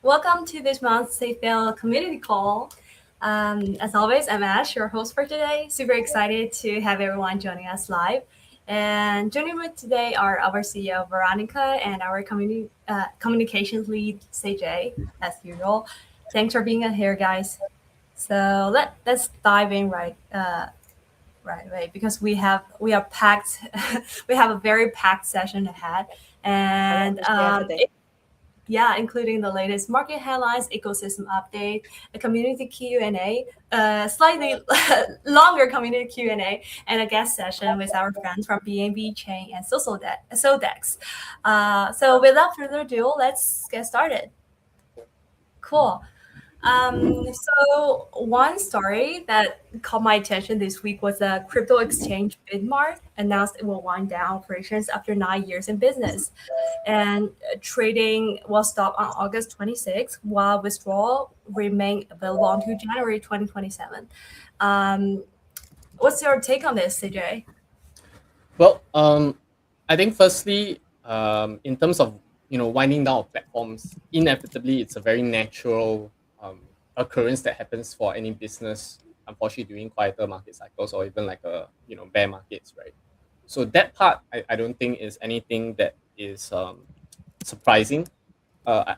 Welcome to this month's SafePal community call. As always, I'm Ash, your host for today. Super excited to have everyone joining us live. And joining me today are our CEO Veronica and our communications lead CJ, as usual. Thanks for being here, guys. So let's dive in right away because we are packed. We have a very packed session ahead, and yeah, including the latest market headlines, ecosystem update, a community Q&A, slightly longer community Q&A, and a guest session with our friends from BNB Chain and Sodex. So without further ado, let's get started. Cool. So one story that caught my attention this week was a crypto exchange Bitmart announced it will wind down operations after 9 years in business. And trading will stop on August 26th, while withdrawal remain available until January 2027. Um, what's your take on this, CJ? Well, I think firstly, in terms of winding down of platforms, inevitably it's a very natural occurrence that happens for any business. Unfortunately, during quieter market cycles or even like a bear markets, right? So that part, I don't think is anything that is surprising. For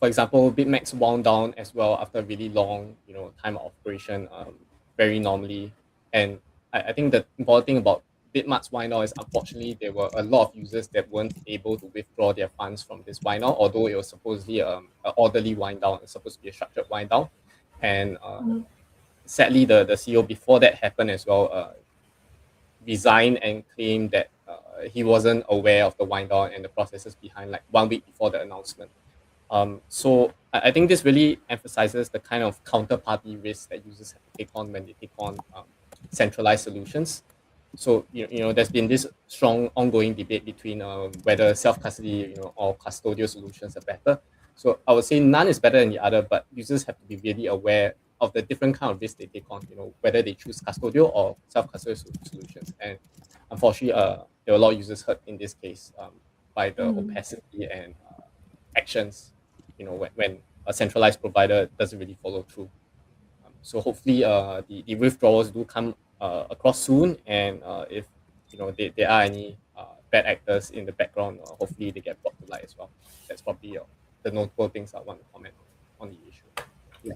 example, BitMEX wound down as well after a really long time of operation, very normally, and I think the important thing about Bitmart's wind down is unfortunately there were a lot of users that weren't able to withdraw their funds from this wind down, although it was supposedly an orderly wind down, it's supposed to be a structured wind down. And sadly, the CEO before that happened as well resigned and claimed that he wasn't aware of the wind down and the processes behind, like 1 week before the announcement. So I think this really emphasizes the kind of counterparty risk that users have to take on when they take on centralized solutions. So there's been this strong ongoing debate between whether self-custody or custodial solutions are better. So I would say none is better than the other, but users have to be really aware of the different kind of risks they take on, whether they choose custodial or self-custodial solutions. And unfortunately, there were a lot of users hurt in this case by the opacity and actions, when a centralized provider doesn't really follow through. So hopefully the withdrawals do come across soon, and if there are any bad actors in the background, hopefully they get brought to light as well. That's probably the notable things I want to comment on the issue. Yeah.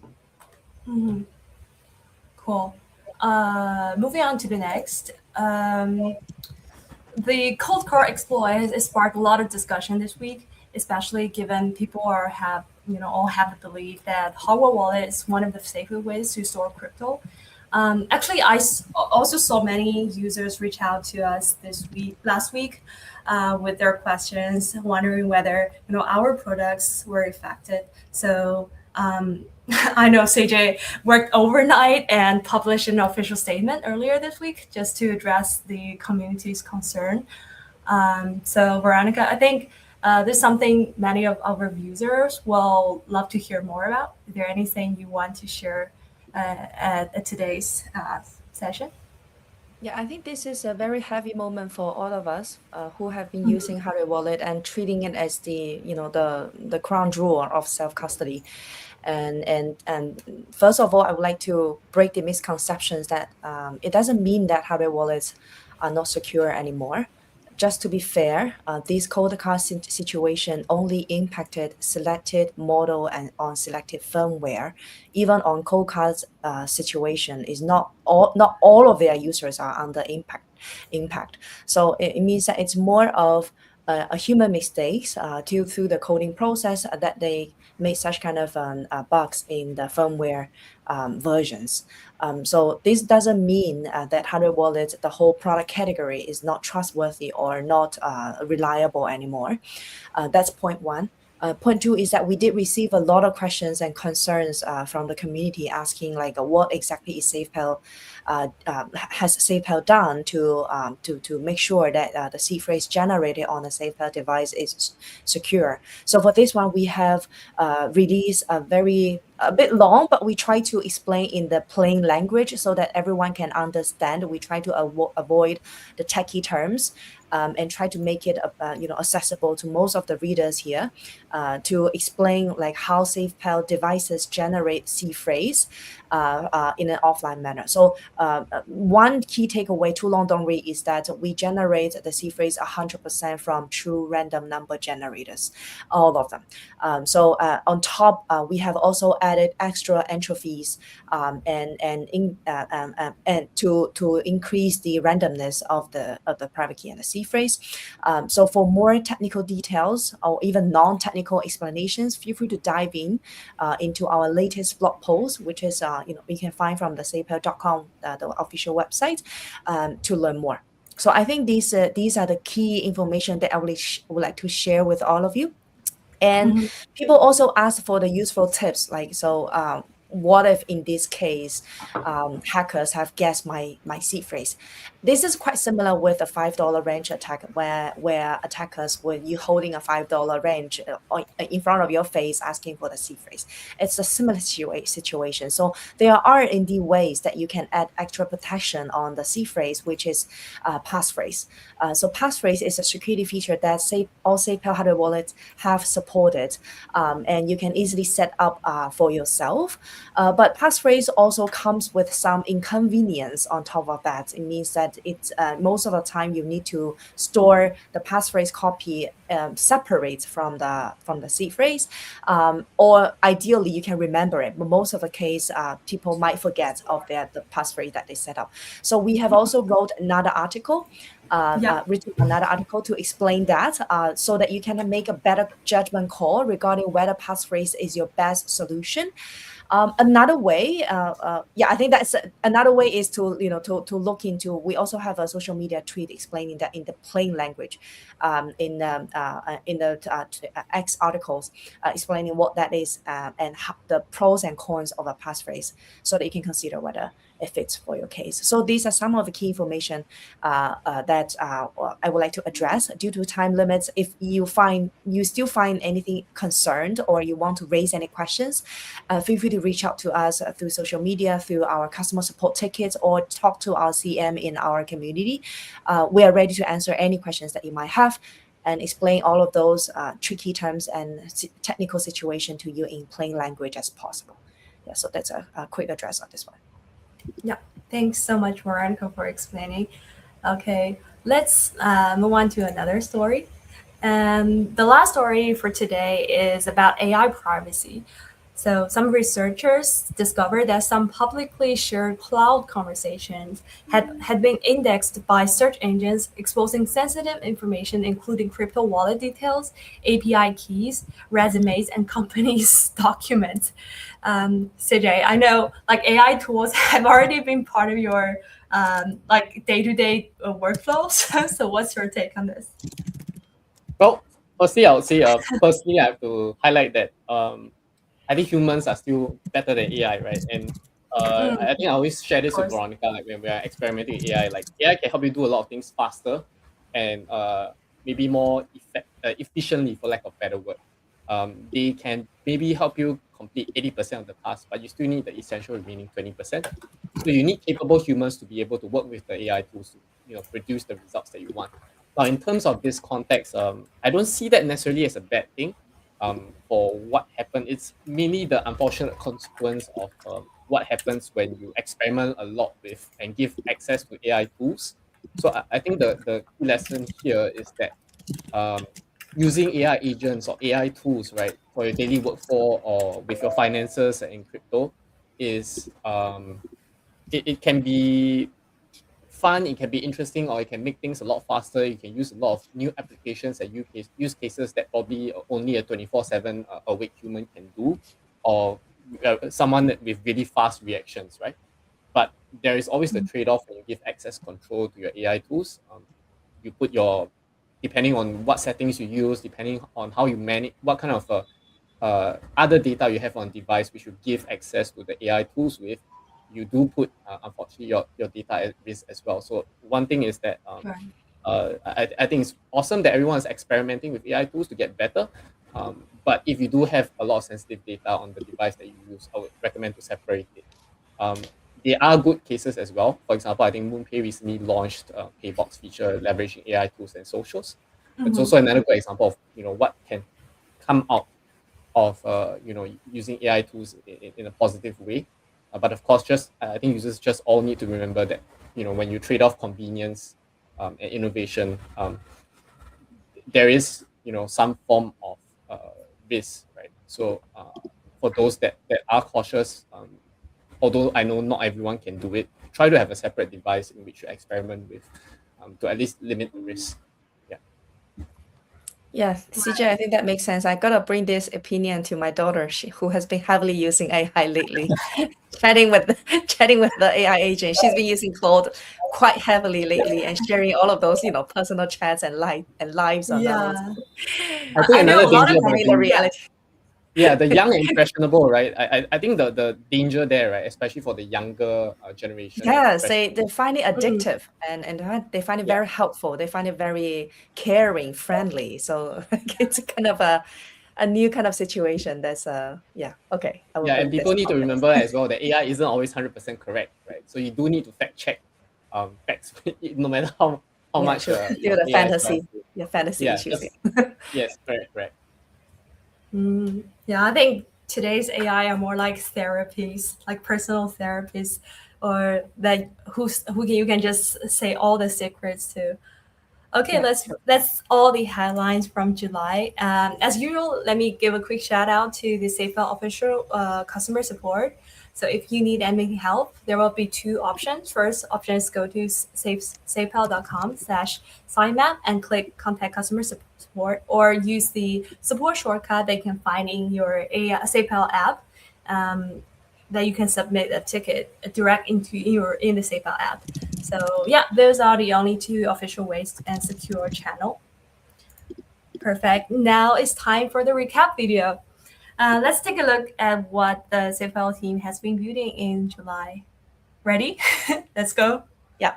Cool. Moving on to the next. The cold card exploit has sparked a lot of discussion this week, especially given people all have the belief that hardware wallet is one of the safer ways to store crypto. Actually, also saw many users reach out to us last week, with their questions, wondering whether our products were affected. So I know CJ worked overnight and published an official statement earlier this week just to address the community's concern. So Veronica, I think there's something many of our users will love to hear more about. Is there anything you want to share at today's session? Yeah, I think this is a very heavy moment for all of us who have been using hardware wallet and treating it as the crown jewel of self-custody. And first of all, I would like to break the misconceptions that it doesn't mean that hardware wallets are not secure anymore. Just to be fair, this cold card situation only impacted selected model and on selected firmware. Even on cold cards situation, is not all of their users are under impact. So it means that it's more of a human mistakes through the coding process that they made such kind of bugs in the firmware versions. So this doesn't mean that hardware wallet, the whole product category, is not trustworthy or not reliable anymore. That's point one. Point two is that we did receive a lot of questions and concerns from the community asking what exactly is SafePal has SafePal done to make sure that the seed phrase generated on a SafePal device is secure. So for this one, we have released a bit long, but we try to explain in the plain language so that everyone can understand. We try to avoid the techie terms. and try to make it accessible to most of the readers here, to explain like how SafePal devices generate C phrase in an offline manner. So one key takeaway, too long don't read, is that we generate the C phrase 100% from true random number generators, all of them. So on top, we have also added extra entrophies and to increase the randomness of the private key and the C phrase. So for more technical details or even non-technical explanations, feel free to dive in into our latest blog post, which is you can find from the SafePal.com, the official website, to learn more. So I think these are the key information that I would like to share with all of you. And people also ask for the useful tips, like, so what if in this case hackers have guessed my seed phrase? This is quite similar with a $5 range attack, where attackers, when you holding a $5 range in front of your face asking for the seed phrase. It's a similar situation. So there are indeed ways that you can add extra protection on the seed phrase, which is passphrase. So passphrase is a security feature that all SafePal hardware wallets have supported, and you can easily set up for yourself. But passphrase also comes with some inconvenience on top of that. It means that it's most of the time you need to store the passphrase copy separate from the seed phrase, or ideally you can remember it. But most of the case, people might forget of the passphrase that they set up. So we have also wrote another article. Written another article to explain that, so that you can make a better judgment call regarding whether passphrase is your best solution. Another way, I think that's another way, is to to look into. We also have a social media tweet explaining that in the plain language, in the X articles, explaining what that is, and how, the pros and cons of a passphrase, so that you can consider whether it fits for your case. So these are some of the key information that I would like to address. Due to time limits, if you still find anything concerned, or you want to raise any questions, feel free to reach out to us through social media, through our customer support tickets, or talk to our CM in our community. We are ready to answer any questions that you might have and explain all of those tricky terms and technical situation to you in plain language as possible. Yeah, so that's a quick address on this one. Yeah, thanks so much, Veronica, for explaining. Okay, let's move on to another story. The last story for today is about AI privacy. So some researchers discovered that some publicly shared cloud conversations had been indexed by search engines, exposing sensitive information, including crypto wallet details, API keys, resumes, and companies' documents. CJ, I know like AI tools have already been part of your like day-to-day workflows. So what's your take on this? Well, firstly, I would say, personally, I have to highlight that I think humans are still better than AI, right? And I think I always share this with Veronica, like when we are experimenting with AI, like AI can help you do a lot of things faster and maybe more efficiently, for lack of better word. They can maybe help you complete 80% of the task, but you still need the essential remaining 20%. So you need capable humans to be able to work with the AI tools to produce the results that you want. Now, in terms of this context, I don't see that necessarily as a bad thing. For what happened, it's mainly the unfortunate consequence of what happens when you experiment a lot with and give access to AI tools. So I think the key lesson here is that using AI agents or AI tools, right, for your daily workflow or with your finances and crypto is it can be fun, it can be interesting, or it can make things a lot faster. You can use a lot of new applications and use cases that probably only a 24/7 awake human can do, or someone with really fast reactions, right? But there is always the trade-off when you give access control to your AI tools. You put depending on what settings you use, depending on how you manage, what kind of other data you have on device, which you give access to the AI tools with, you do put, unfortunately, your data at risk as well. So one thing is that I think it's awesome that everyone is experimenting with AI tools to get better. But if you do have a lot of sensitive data on the device that you use, I would recommend to separate it. there are good cases as well. For example, I think MoonPay recently launched a Paybox feature leveraging AI tools and socials. It's also another good example of what can come out of using AI tools in a positive way. But of course, just I think users just all need to remember that when you trade off convenience and innovation, there is some form of risk, right? So for those that are cautious, although I know not everyone can do it, try to have a separate device in which you experiment with to at least limit the risk. Yeah. Yeah, CJ, I think that makes sense. I gotta bring this opinion to my daughter, who has been heavily using AI lately, chatting with chatting with the AI agent. She's been using Claude quite heavily lately and sharing all of those, personal chats and lives on those. Yeah. I think I know another a lot danger of about Becoming the reality. the young and impressionable, right? I think the danger there, right, especially for the younger generation, Yes, they find it Mm. addictive and they find it very helpful. They find it very caring, friendly. So it's kind of a new kind of situation. That's okay. I will yeah, bring and people this need to up. remember as well that AI isn't always 100% correct, right? So you do need to fact check facts no matter how Yeah, much to do the AI tries to. fantasy Yeah, issues. just yes, correct. Yeah, I think today's AI are more like therapies, like personal therapists, or like you can just say all the secrets to. Okay, Yeah, that's all the headlines from July. As usual, let me give a quick shout out to the SafePal official customer support. So if you need any help, there will be two options. First option is go to safepal.com/signmap and click contact customer support, or use the support shortcut they can find in your SafePal app. That you can submit a ticket direct in the SafePal app. So yeah, those are the only two official ways and secure channel. Perfect. Now it's time for the recap video. Let's take a look at what the SafePal team has been building in July. Ready? Let's go. yeah.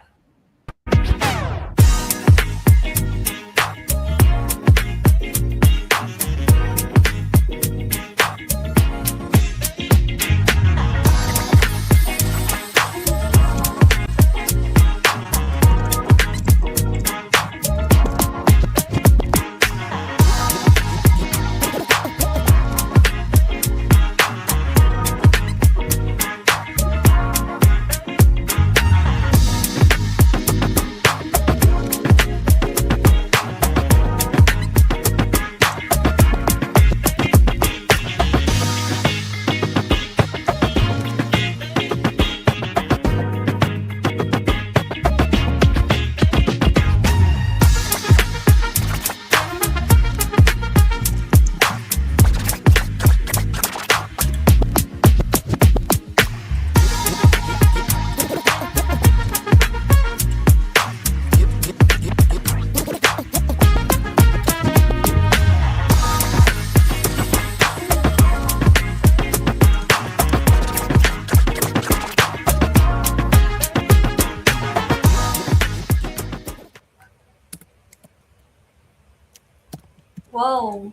Whoa,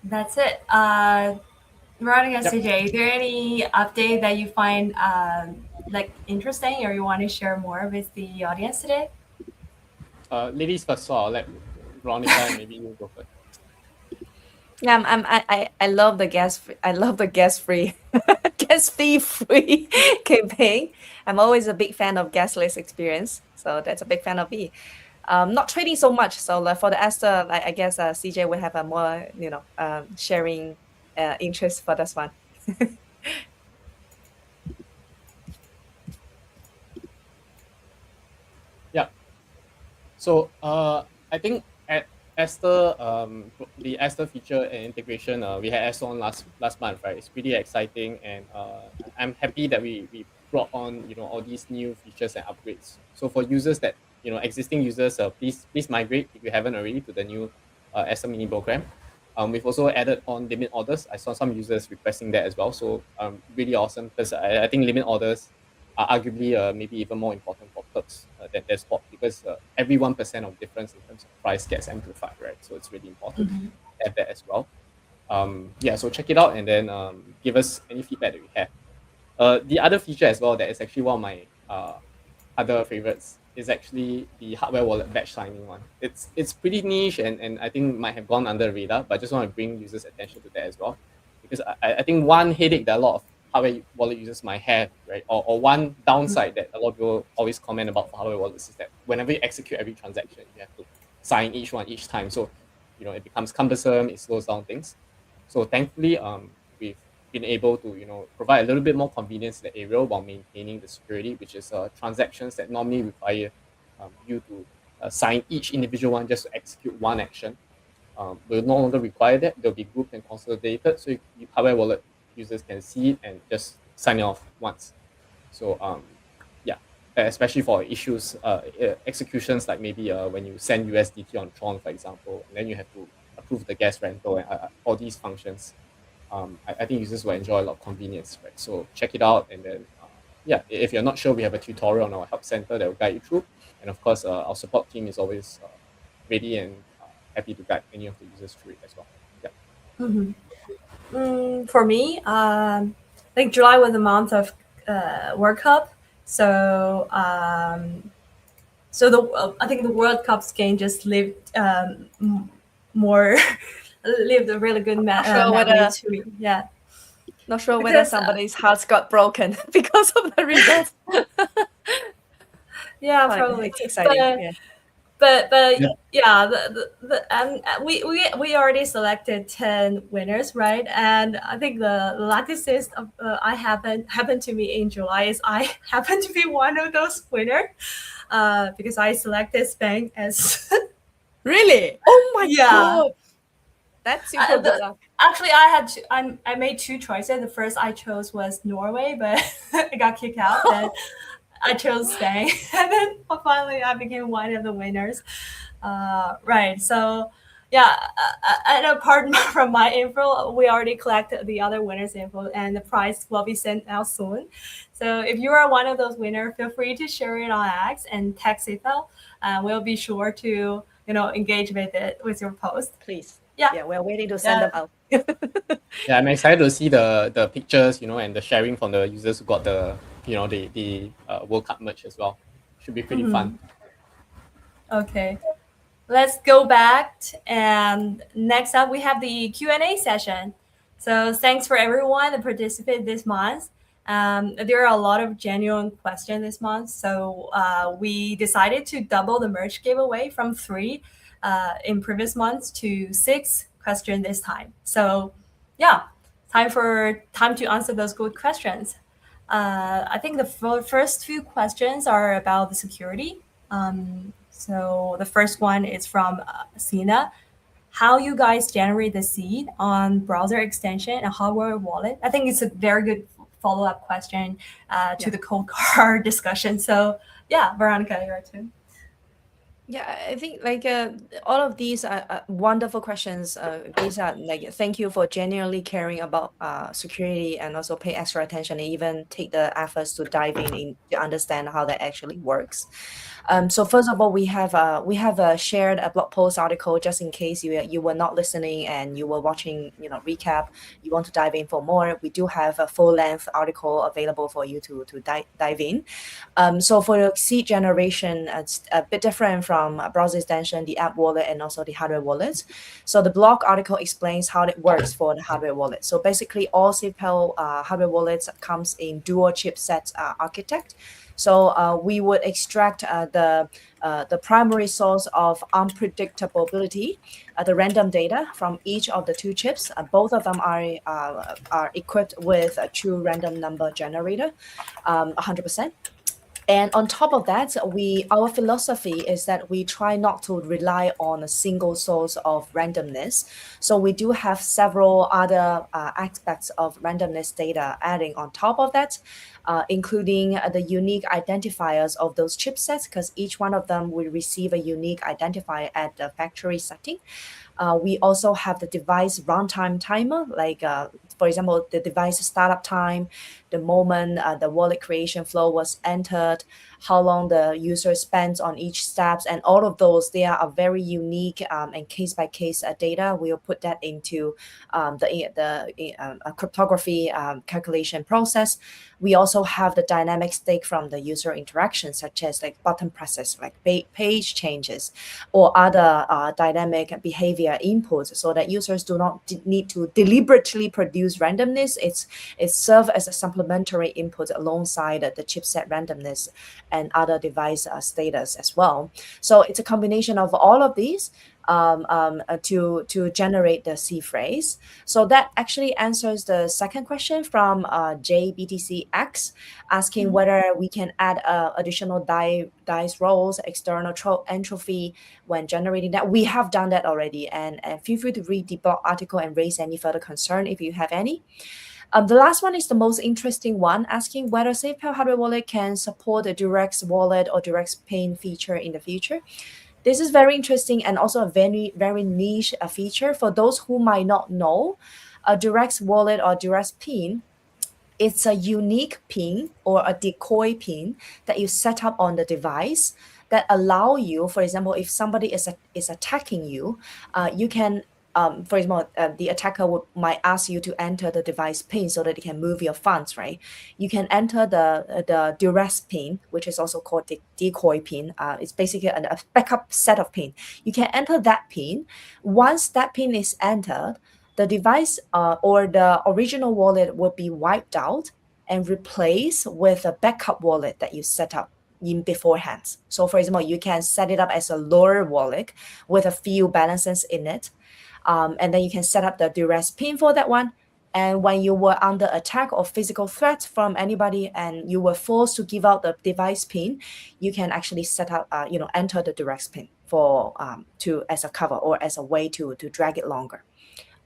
that's it. Veronica, Yep. CJ, is there any update that you find like interesting or you want to share more with the audience today? Ladies first, so I'll let Veronica and maybe you go first. Yeah, I love the I love the gas free gas fee free campaign. I'm always a big fan of gasless experience, so that's a big fan of me. Not trading so much, so like for the Esther, I guess CJ will have a more sharing interest for this one. Yeah. So I think at Esther, the Esther feature and integration, we had Esther on last month, right? It's pretty exciting, and I'm happy that we brought on all these new features and upgrades. So for users that existing users, please migrate if you haven't already to the new Esther mini program. We've also added on limit orders. I saw some users requesting that as well. So really awesome, because I think limit orders are arguably maybe even more important for perps than spot, because every 1% of difference in terms of price gets amplified, right? So it's really important to have that as well. Yeah, so check it out and then give us any feedback that you have. The other feature as well that is actually one of my other favorites is actually the hardware wallet batch signing one. It's pretty niche and I think might have gone under the radar, but I just want to bring users' attention to that as well. Because I think one headache that a lot of hardware wallet users might have, right? Or one downside that a lot of people always comment about for hardware wallets is that whenever you execute every transaction, you have to sign each one each time. So, it becomes cumbersome, it slows down things. So thankfully, we've been able to provide a little bit more convenience in the area while maintaining the security, which is transactions that normally require you to sign each individual one just to execute one action. Will no longer require that. They'll be grouped and consolidated, so hardware wallet users can see it and just sign it off once. So yeah, especially for issues, executions like maybe when you send USDT on Tron, for example, and then you have to approve the gas rental and all these functions. I think users will enjoy a lot of convenience, right? So check it out, and then yeah, if you're not sure, we have a tutorial on our help center that will guide you through, and of course, our support team is always ready and happy to guide any of the users through it as well. Yeah. For me, I think July was the month of World Cup, so I think the World Cup's game just lived more lived a really good memory to me. Yeah. Not sure whether somebody's hearts got broken because of the results. Yeah, Fine. probably. It's exciting. But we already selected 10 winners, right? And I think the latest I happened to me in July is I happen to be one of those winners because I selected Spain as Really? Oh my Yeah. god. That's super good luck. Actually, I made two choices. The first I chose was Norway, but I got kicked out. Then I chose Spain, and then finally I became one of the winners. Right. So yeah, and apart from my info, we already collected the other winners' info, and the prize will be sent out soon. So if you are one of those winners, feel free to share it on X and tag SafePal. We'll be sure to engage with it with your post. Please. Yeah. Yeah, we're waiting to send them out. Yeah, I'm excited to see the pictures, and the sharing from the users who got the the World Cup merch as well. Should be pretty fun. Okay, let's go back, and next up we have the Q&A session. So thanks for everyone that participated this month. There are a lot of genuine questions this month, so we decided to double the merch giveaway from 3 in previous months to 6 questions this time. So yeah, time to answer those good questions. I think the first few questions are about the security. So the first one is from Sina. How you guys generate the seed on browser extension and hardware wallet? I think it's a very good follow-up question to the code card discussion. So yeah, Veronica, your turn. Yeah, I think all of these are wonderful questions. These are thank you for genuinely caring about security and also pay extra attention and even take the efforts to dive in to understand how that actually works. So first of all, we have shared a blog post article just in case you were not listening and you were watching recap. You want to dive in for more. We do have a full length article available for you to dive in. So for the seed generation, it's a bit different from browser extension, the app wallet, and also the hardware wallets. So the blog article explains how it works for the hardware wallet. So basically, all SafePal hardware wallets comes in dual chipset architect. So we would extract the primary source of unpredictability, the random data from each of the 2 chips. Both of them are equipped with a true random number generator, 100%. And on top of that, our philosophy is that we try not to rely on a single source of randomness. So we do have several other aspects of randomness data adding on top of that, including the unique identifiers of those chipsets, because each one of them will receive a unique identifier at the factory setting. We also have the device runtime timer, like for example, the device startup time, the moment the wallet creation flow was entered, how long the user spends on each steps, and all of those, they are a very unique and case by case data. We'll put that into the cryptography calculation process. We also have the dynamic stake from the user interaction, such as like button presses, like page changes, or other dynamic behavior inputs, so that users do not need to deliberately produce randomness. It serves as a supplementary input alongside the chipset randomness and other device status as well. So it's a combination of all of these to generate the C phrase. So that actually answers the second question from JBTCX, asking whether we can add additional dice rolls, external entropy when generating that. We have done that already, and feel free to read the blog article and raise any further concern if you have any. The last one is the most interesting one, asking whether SafePal hardware wallet can support a direct wallet or direct paying feature in the future. This is very interesting and also a very niche feature. For those who might not know, a direct wallet or direct pin, it's a unique pin or a decoy pin that you set up on the device that allow you, for example, if somebody is attacking you, you can for example, the attacker might ask you to enter the device pin so that they can move your funds, right? You can enter the duress pin, which is also called the decoy pin. It's basically a backup set of pin. You can enter that pin. Once that pin is entered, the device or the original wallet will be wiped out and replaced with a backup wallet that you set up in beforehand. So for example, you can set it up as a lower wallet with a few balances in it. And then you can set up the duress pin for that one. And when you were under attack or physical threat from anybody and you were forced to give out the device pin, you can actually set up, enter the duress pin for to as a cover or as a way to drag it longer.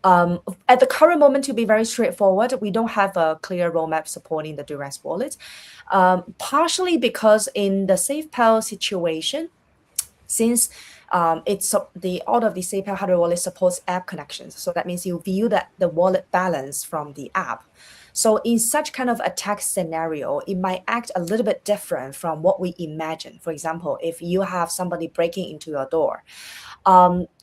At the current moment, to be very straightforward, we don't have a clear roadmap supporting the duress wallet, partially because in the SafePal situation, since it's all of the SafePal hardware wallet supports app connections. So that means you view the wallet balance from the app. So in such kind of attack scenario, it might act a little bit different from what we imagine. For example, if you have somebody breaking into your door,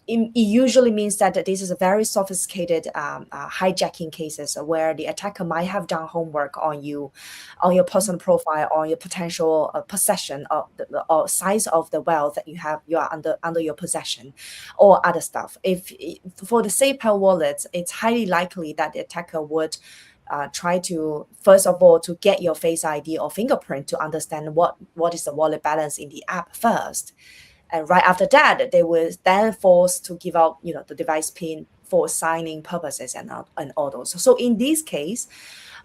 it usually means that this is a very sophisticated hijacking cases where the attacker might have done homework on you, on your personal profile, on your potential possession of or size of the wealth that you are under your possession, or other stuff. If for the SafePal wallet, it's highly likely that the attacker would try to, first of all, to get your Face ID or fingerprint to understand what is the wallet balance in the app first. And right after that, they were then forced to give out, the device pin for signing purposes and all those. So in this case,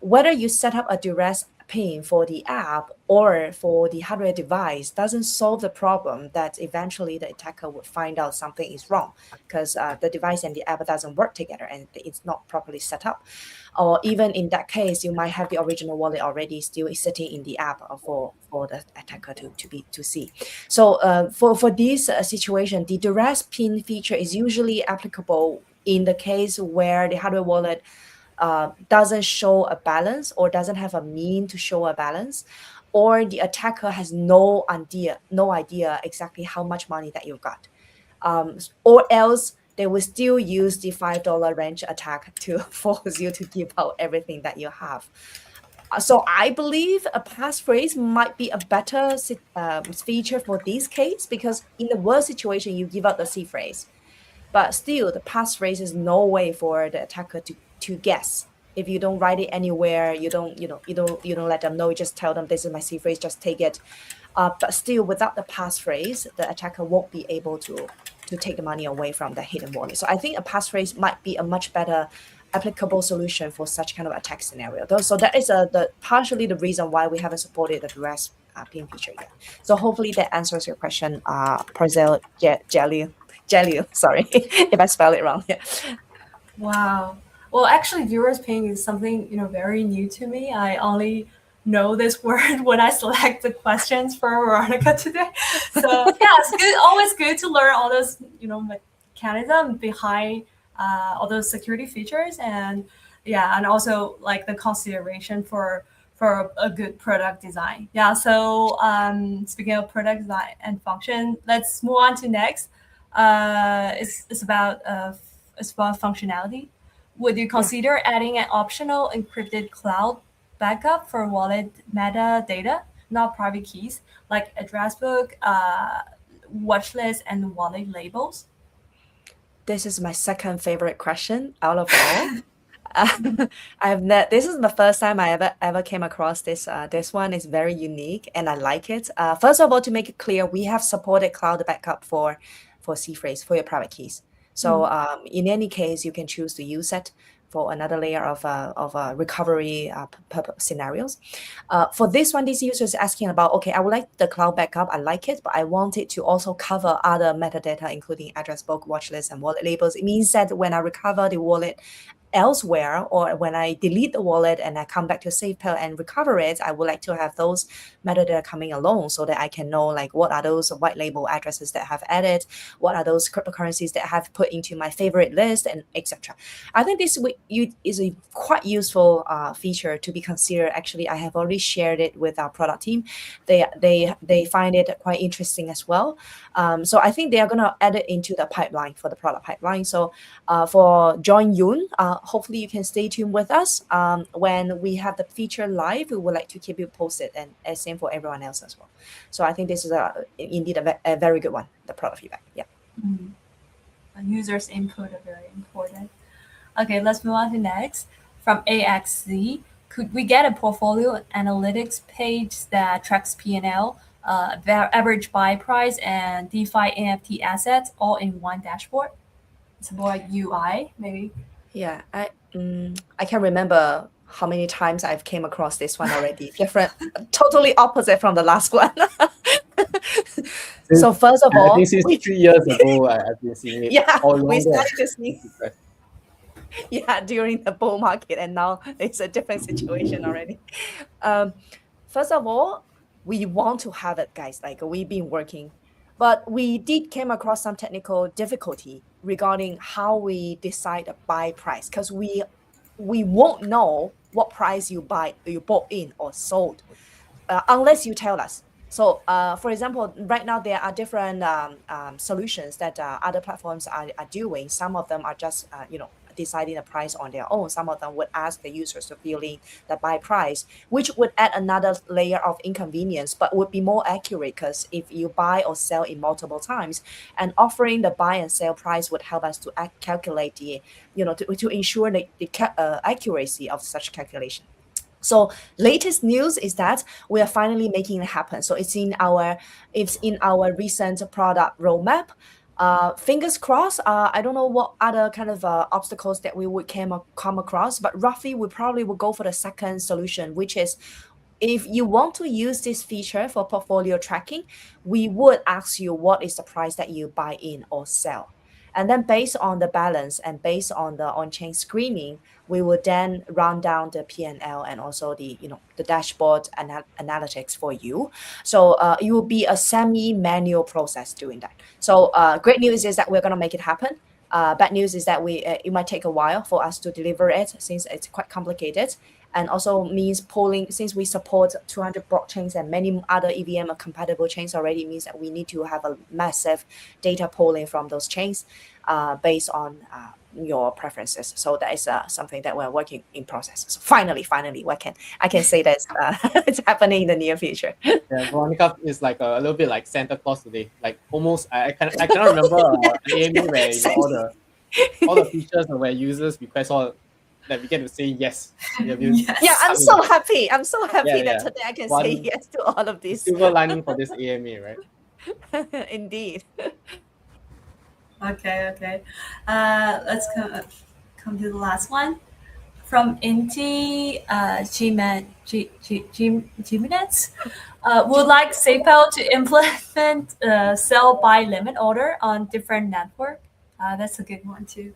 whether you set up a duress pin for the app or for the hardware device doesn't solve the problem that eventually the attacker would find out something is wrong because the device and the app doesn't work together and it's not properly set up. Or even in that case, you might have the original wallet already still sitting in the app for the attacker to see. So for this situation, the duress pin feature is usually applicable in the case where the hardware wallet doesn't show a balance or doesn't have a mean to show a balance, or the attacker has no idea exactly how much money that you got, or else they will still use the $5 range attack to force you to give out everything that you have. So I believe a passphrase might be a better feature for this case, because in the worst situation you give out the C phrase, but still the passphrase is no way for the attacker to guess. If you don't write it anywhere, you don't let them know, you just tell them this is my C phrase, just take it. But still, without the passphrase, the attacker won't be able to take the money away from the hidden wallet. So I think a passphrase might be a much better applicable solution for such kind of attack scenario. So that is partially the reason why we haven't supported the duress pin feature yet. So hopefully that answers your question, Parzel Jelly. Sorry if I spell it wrong. Yeah. Wow. Well, actually, viewers ping is something very new to me. I only know this word when I select the questions for Veronica today. So yeah, it's good. Always good to learn all those mechanism behind all those security features, and yeah, and also like the consideration for a good product design. Yeah, so speaking of product design and function, let's move on to next. It's about functionality. Would you Yeah. consider adding an optional encrypted cloud backup for wallet metadata, not private keys, like address book, watch list, and wallet labels? This is my second favorite question out of all. This is the first time I ever came across this. This one is very unique, and I like it. First of all, to make it clear, we have supported cloud backup for C-phrase for your private keys. So in any case, you can choose to use it for another layer of recovery scenarios. For this one, this user is asking about, okay, I would like the cloud backup. I like it, but I want it to also cover other metadata, including address book, watch list, and wallet labels. It means that when I recover the wallet elsewhere, or when I delete the wallet and I come back to SafePal and recover it, I would like to have those metadata coming along so that I can know like what are those white label addresses that I have added, what are those cryptocurrencies that I have put into my favorite list, and etc. I think this is a quite useful feature to be considered. Actually, I have already shared it with our product team. They find it quite interesting as well. So I think they are gonna add it into the pipeline for the product pipeline. So for John Yoon, hopefully you can stay tuned with us. When we have the feature live, we would like to keep you posted, and same for everyone else as well. So I think this is indeed a very good one, the product feedback. Yeah. Users' input are very important. Okay, let's move on to next. From AXZ, could we get a portfolio analytics page that tracks P&L, average buy price, and DeFi NFT assets all in one dashboard? It's more like UI, maybe. Yeah, I can remember how many times I've came across this one already. Different, totally opposite from the last one. So first of I all, think since 3 years ago, I've been seeing it. yeah, Or we longer. started to see during the bull market, and now it's a different situation already. First of all, we want to have it, guys. Like we've been working, but we did came across some technical difficulty regarding how we decide a buy price, because we won't know what price you bought in or sold unless you tell us. So, for example, right now there are different solutions that other platforms are doing. Some of them are just deciding the price on their own. Some of them would ask the users to fill in the buy price, which would add another layer of inconvenience, but would be more accurate, because if you buy or sell in multiple times, and offering the buy and sell price would help us to calculate the to ensure the accuracy of such calculation. So latest news is that we are finally making it happen. So it's in our recent product roadmap. Fingers crossed. I don't know what other kind of obstacles that we would come across, but roughly we probably will go for the second solution, which is if you want to use this feature for portfolio tracking, we would ask you what is the price that you buy in or sell. And then based on the balance and based on the on-chain screening, we will then run down the P&L and also the dashboard analytics for you. So it will be a semi-manual process doing that. So great news is that we're going to make it happen. Bad news is that it might take a while for us to deliver it, since it's quite complicated, and also means polling, since we support 200 blockchains and many other EVM compatible chains already, means that we need to have a massive data polling from those chains based on your preferences. So that is something that we're working in process. So finally, I can say that it's happening in the near future. Yeah, Veronica is like a little bit like Santa Claus today. Like almost, I cannot remember an AMA where all the features where users request all that we get to say yes. Yes. Yeah, I'm so happy. I'm so happy Yeah, that today I can say yes to all of this. Silver lining for this AMA, right? Indeed. Okay. Let's come to the last one. From Inti Jimenez, would like SafePal to implement sell by limit order on different network. That's a good one too.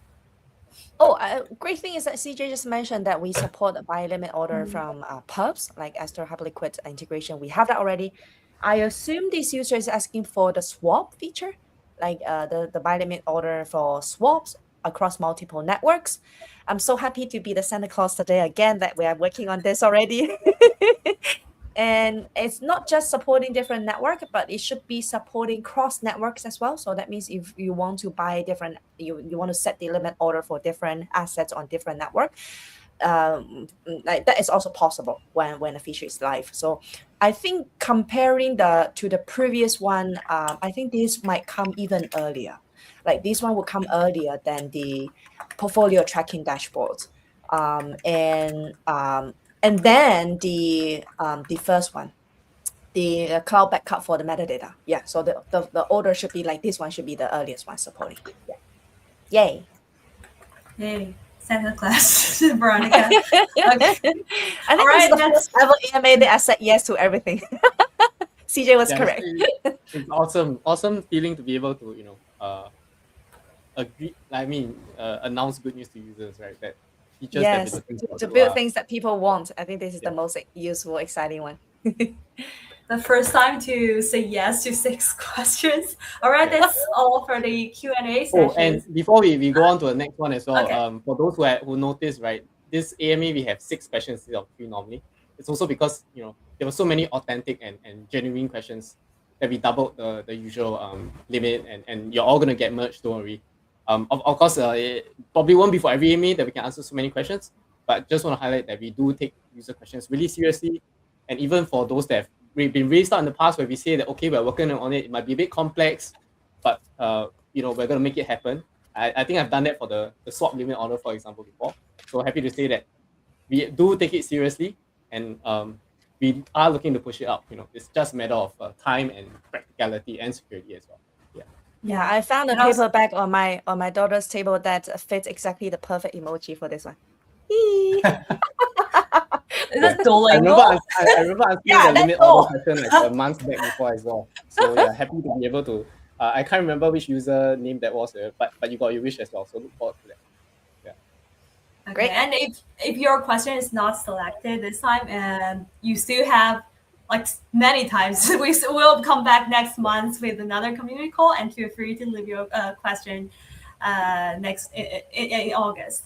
Oh, great thing is that CJ just mentioned that we support a buy limit order from pubs like Esther Hyperliquid integration. We have that already. I assume this user is asking for the swap feature. like the buy limit order for swaps across multiple networks. I'm so happy to be the Santa Claus today again that we are working on this already. And it's not just supporting different network, but it should be supporting cross networks as well. So that means if you want to buy different, you want to set the limit order for different assets on different network, like that is also possible when a feature is live. So I think comparing to the previous one, I think this might come even earlier. Like this one will come earlier than the portfolio tracking dashboard, and then the first one, the cloud backup for the metadata. Yeah, so the order should be like this one should be the earliest one supporting. Yeah. Yay. Hey, Santa Claus, Veronica. Okay. I think All this is right, the that's first ever AMA that I said yes to everything. CJ was Yeah, correct. it's awesome feeling to be able to agree. Announce good news to users, right? That features that Yes, they're looking for to to, build things that people want. I think this is Yeah. the most useful, exciting one. the first time to say yes to 6 questions. All right, that's all for the Q&A session. Oh, and before we go on to the next one as well, Okay. for those who noticed, right, this AMA we have 6 questions instead of 3 normally. It's also because there were so many authentic and genuine questions that we doubled the usual limit, and you're all gonna get merged. Don't worry. Of course, it probably won't be for every AMA that we can answer so many questions, but just want to highlight that we do take user questions really seriously, and even for those that have been raised out in the past, where we say that okay, we're working on it, it might be a bit complex, but we're going to make it happen. I think I've done that for the swap limit order, for example, before. So happy to say that we do take it seriously, and we are looking to push it up. It's just a matter of time and practicality and security as well. Yeah, I found a paperback on my daughter's table that fits exactly the perfect emoji for this one. Is that I Duolingo? remember asking Yeah, the limit that's all. order question like a month back before as well. So yeah, happy to be able to. I can't remember which user name that was, but you got your wish as well. So look forward to that. Okay. Great. And if your question is not selected this time, and you still have like many times, we will come back next month with another community call, and feel free to leave your question next in August.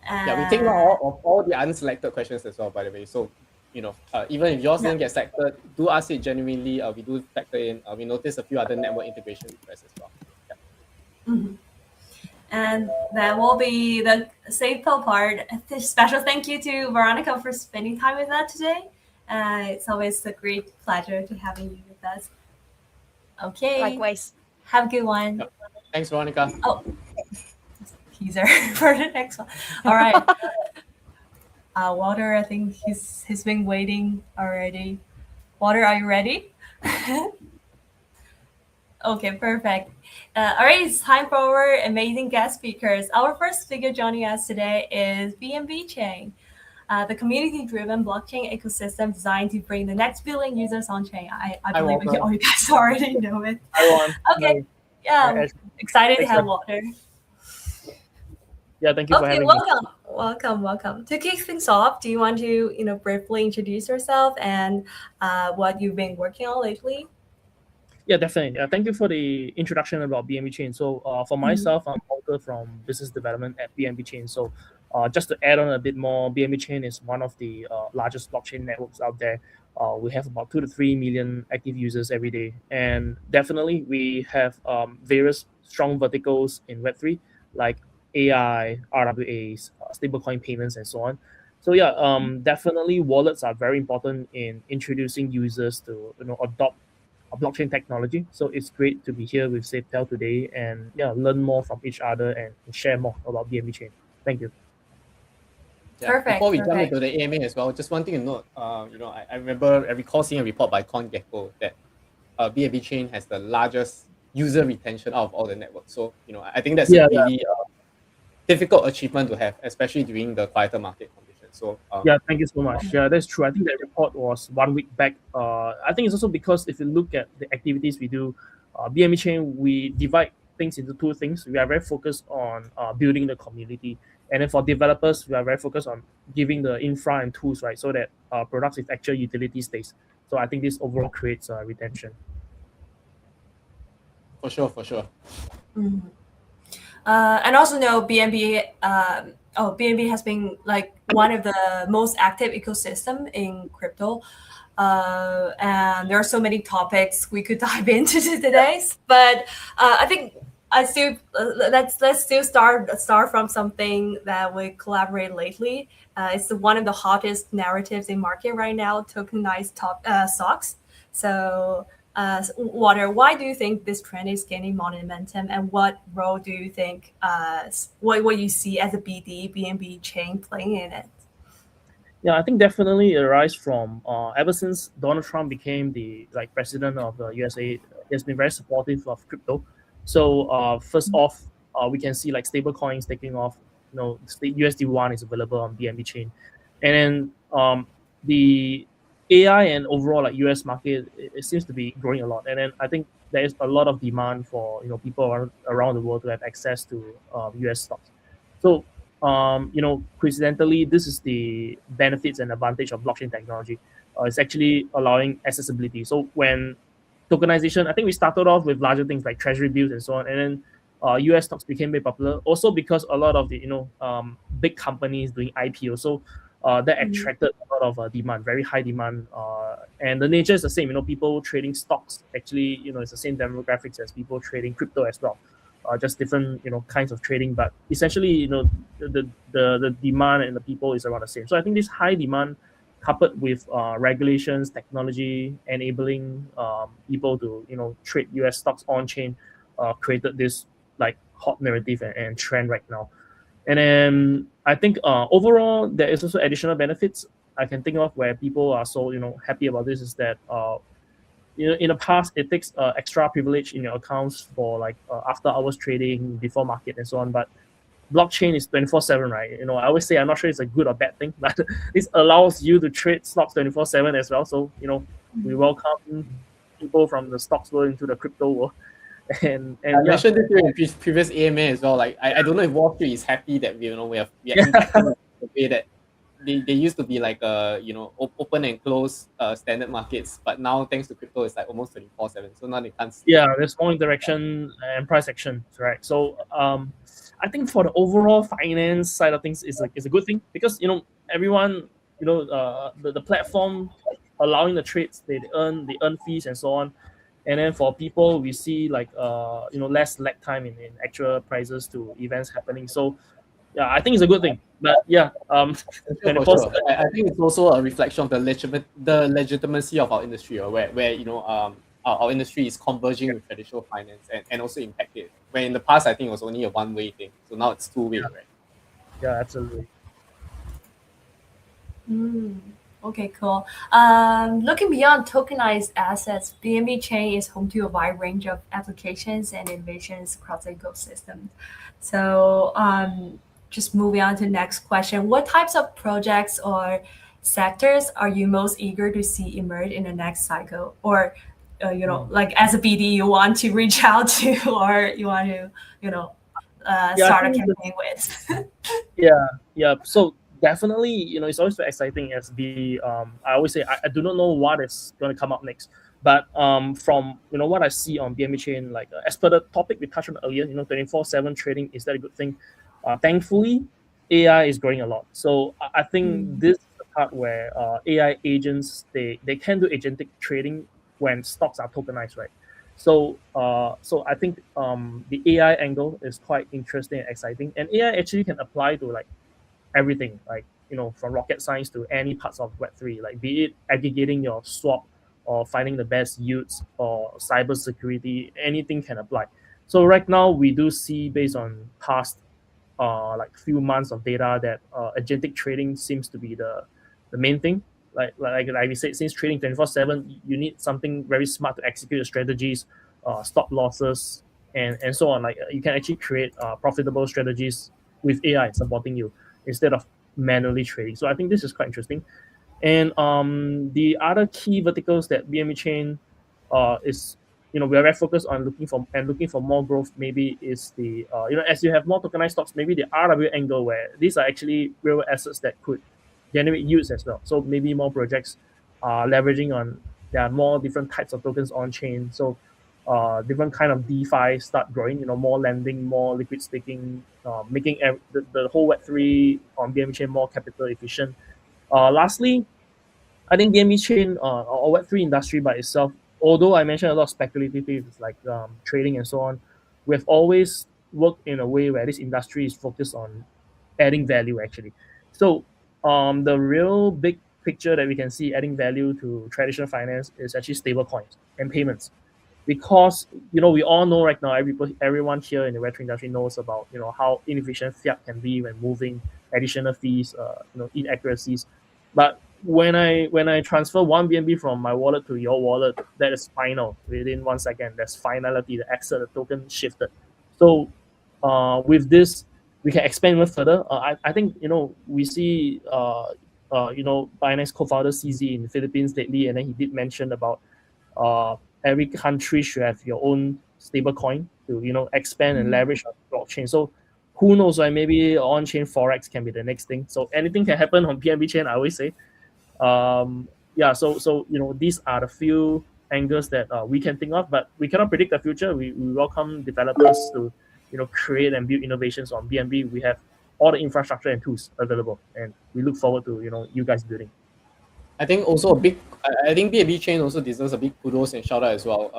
Yeah, we take note of all the unselected questions as well, by the way. So, even if yours didn't get selected, do ask it genuinely. We do factor in. We notice a few other network integration requests as well. Yeah. Mm-hmm. And that will be the SafePal part. A special thank you to Veronica for spending time with us today. It's always a great pleasure to having you with us. Okay. Likewise. Have a good one. Yep. Thanks, Veronica. Oh, teaser for the next one. All right. Walter, I think he's been waiting already. Walter, are you ready? Okay, perfect. All right, it's time for our amazing guest speakers. Our first speaker joining us today is BNB Chain, the community-driven blockchain ecosystem designed to bring the next billion users on chain. I believe you guys already know it. Okay, yeah, excited to have Walter. Yeah, thank you for having me. Welcome. To kick things off, do you want to briefly introduce yourself and what you've been working on lately? Yeah, definitely. Thank you for the introduction about BNB Chain. So for myself, I'm Walter from business development at BNB Chain. So just to add on a bit more, BNB Chain is one of the largest blockchain networks out there. We have about 2 to 3 million active users every day. And definitely we have various strong verticals in Web3, like AI, RWAs, stablecoin payments, and so on. So yeah, definitely wallets are very important in introducing users to adopt blockchain technology. So it's great to be here with SafePal today and learn more from each other and share more about BNB Chain. Thank you. Yeah, Perfect. Before we jump into the AMA as well, just one thing to note. I recall seeing a report by CoinGecko that BNB Chain has the largest user retention out of all the networks. So I think that's a really difficult achievement to have, especially during the quieter market conditions. So thank you so much. Yeah, that's true. I think that report was 1 week back. I think it's also because if you look at the activities we do, BNB Chain, we divide things into 2 things. We are very focused on building the community, and then for developers, we are very focused on giving the infra and tools, right, so that products with actual utility stays. So I think this overall creates retention. For sure, for sure. Mhm. And also know BNB. BNB has been like one of the most active ecosystem in crypto, and there are so many topics we could dive into today. But I think I still let's still start from something that we collaborate lately. It's one of the hottest narratives in market right now: tokenized stocks. So Water, why do you think this trend is gaining momentum, and what role do you think what you see as a BNB chain playing in it? Yeah, I think definitely it arise from ever since Donald Trump became the president of the USA, he has been very supportive of crypto. So first off, we can see like stable coins taking off. USD1 is available on BNB chain, and then the AI and overall like US market, it seems to be growing a lot. And then I think there is a lot of demand for people around the world to have access to US stocks. So coincidentally, this is the benefits and advantage of blockchain technology. It's actually allowing accessibility. So when tokenization, I think we started off with larger things like treasury bills and so on, and then US stocks became very popular. Also because a lot of the big companies doing IPO, so that Mhm. attracted a lot of demand, very high demand. And the nature is the same. People trading stocks actually, it's the same demographics as people trading crypto as well. Just different kinds of trading, but essentially the demand and the people is around the same. So I think this high demand coupled with regulations, technology enabling people to trade US stocks on chain, created this like hot narrative and trend right now. And then I think overall there is also additional benefits I can think of where people are so happy about this is that in the past it takes extra privilege in your accounts for like after hours trading, before market and so on, but blockchain is 24/7, right? I always say I'm not sure it's a good or bad thing, but this allows you to trade stocks 24/7 as well. So we welcome people from the stocks world into the crypto world. I and yeah. mentioned this during previous AMA as well. Like I don't know if Wall Street is happy that we are Yeah. impacting the way that they used to be like open and close standard markets, but now thanks to crypto it's like almost 24/7. So now they can't sleep. Yeah, there's more interaction and price action, right? So I think for the overall finance side of things is a good thing because everyone the platform allowing the trades, they earn fees and so on. And then for people we see like less lag time in actual prices to events happening. So yeah, I think it's a good thing. But yeah, For sure, for 24 sure. I think it's also a reflection of the legitimacy of our industry, or where our industry is converging with traditional finance and also impacted. Where in the past I think it was only a one-way thing, so now it's two-way, right? Yeah, absolutely. Mm, okay, cool. Looking beyond tokenized assets, BNB Chain is home to a wide range of applications and innovations across the ecosystem. So, just moving on to the next question. What types of projects or sectors are you most eager to see emerge in the next cycle? Or, like as a BD, you want to reach out to, or you want to, Yeah, I start a think campaign with? yeah. So definitely, it's always very exciting as the I always say I do not know what is going to come up next, but from what I see on BNB chain, like as per the topic we touched on earlier, 24/7 trading, is that a good thing? Thankfully, AI is growing a lot. So I think Mm, this is the part where AI agents, they can do agentic trading when stocks are tokenized, right? So I think the AI angle is quite interesting and exciting, and AI actually can apply to like everything, like from rocket science to any parts of Web3, like be it aggregating your swap or finding the best yields or cyber security, anything can apply. So right now we do see based on past like few months of data that agentic trading seems to be the main thing. Like we said, since trading 24/7, you need something very smart to execute the strategies, stop losses, and so on. Like you can actually create profitable strategies with AI supporting you instead of manually trading. So I think this is quite interesting. And the other key verticals that BNB chain is, we are very focused on looking for more growth. Maybe is the as you have more tokenized stocks, maybe the RW angle where these are actually real assets that could generate yields as well. So maybe more projects are leveraging on there are more different types of tokens on chain. So different kind of DeFi start growing. More lending, more liquid staking, making the whole Web3 on BNB chain more capital efficient. Lastly, I think BNB chain or Web3 industry by itself, although I mentioned a lot of speculative things like trading and so on, we have always worked in a way where this industry is focused on adding value actually. So the real big picture that we can see adding value to traditional finance is actually stable coins and payments. Because we all know right now, everyone here in the Web3 industry knows about how inefficient fiat can be when moving, additional fees, inaccuracies. But when I transfer one BNB from my wallet to your wallet, that is final within 1 second. That's finality. The access, the token shifted. So with this, we can expand even further. I think we see Binance co-founder CZ in the Philippines lately, and then he did mention about every country should have your own stable coin to expand and leverage on blockchain. So who knows, right? Maybe on-chain forex can be the next thing. So anything can happen on BNB chain, I always say. Yeah, so these are the few angles that we can think of, but we cannot predict the future. We welcome developers to create and build innovations on BNB. We have all the infrastructure and tools available, and we look forward to you guys building. I think also I think BNB chain also deserves a big kudos and shout out as well.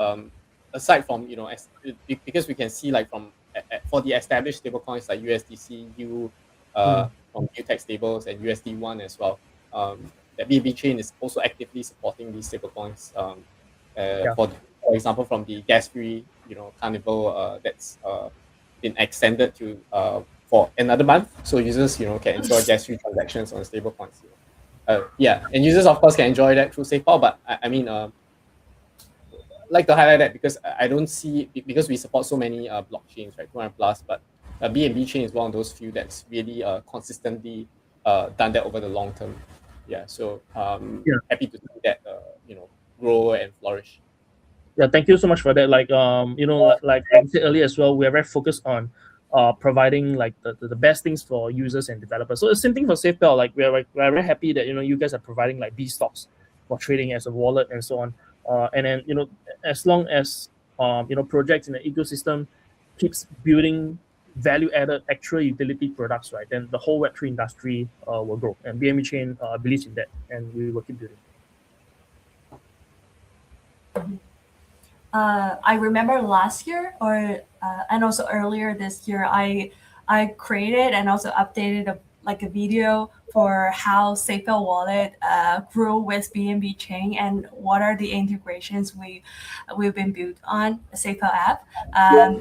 Aside from because we can see like from for the established stablecoins like USDC, from UTech stables and USD1 as well. That BNB chain is also actively supporting these stablecoins. For example, from the gas-free carnival that's been extended to for another month, so users can enjoy gas-free transactions on stablecoins. And users of course can enjoy that through SafePal, but I mean, like to highlight that because I don't see, because we support so many blockchains, right, 200 plus, but BNB chain is one of those few that's really consistently done that over the long term. So happy to see that grow and flourish. Yeah, thank you so much for that. Like like I said earlier as well, we are very focused on providing like the best things for users and developers. So the same thing for SafePal. Like we're very happy that you guys are providing like B stocks for trading as a wallet and so on. And then as long as projects in the ecosystem keeps building value added actual utility products, right, then the whole Web3 industry will grow. And BNB chain believes in that, and we will keep building. I remember last year and also earlier this year, I created and also updated a video for how SafePal wallet grew with BNB chain and what are the integrations we've been built on the SafePal app.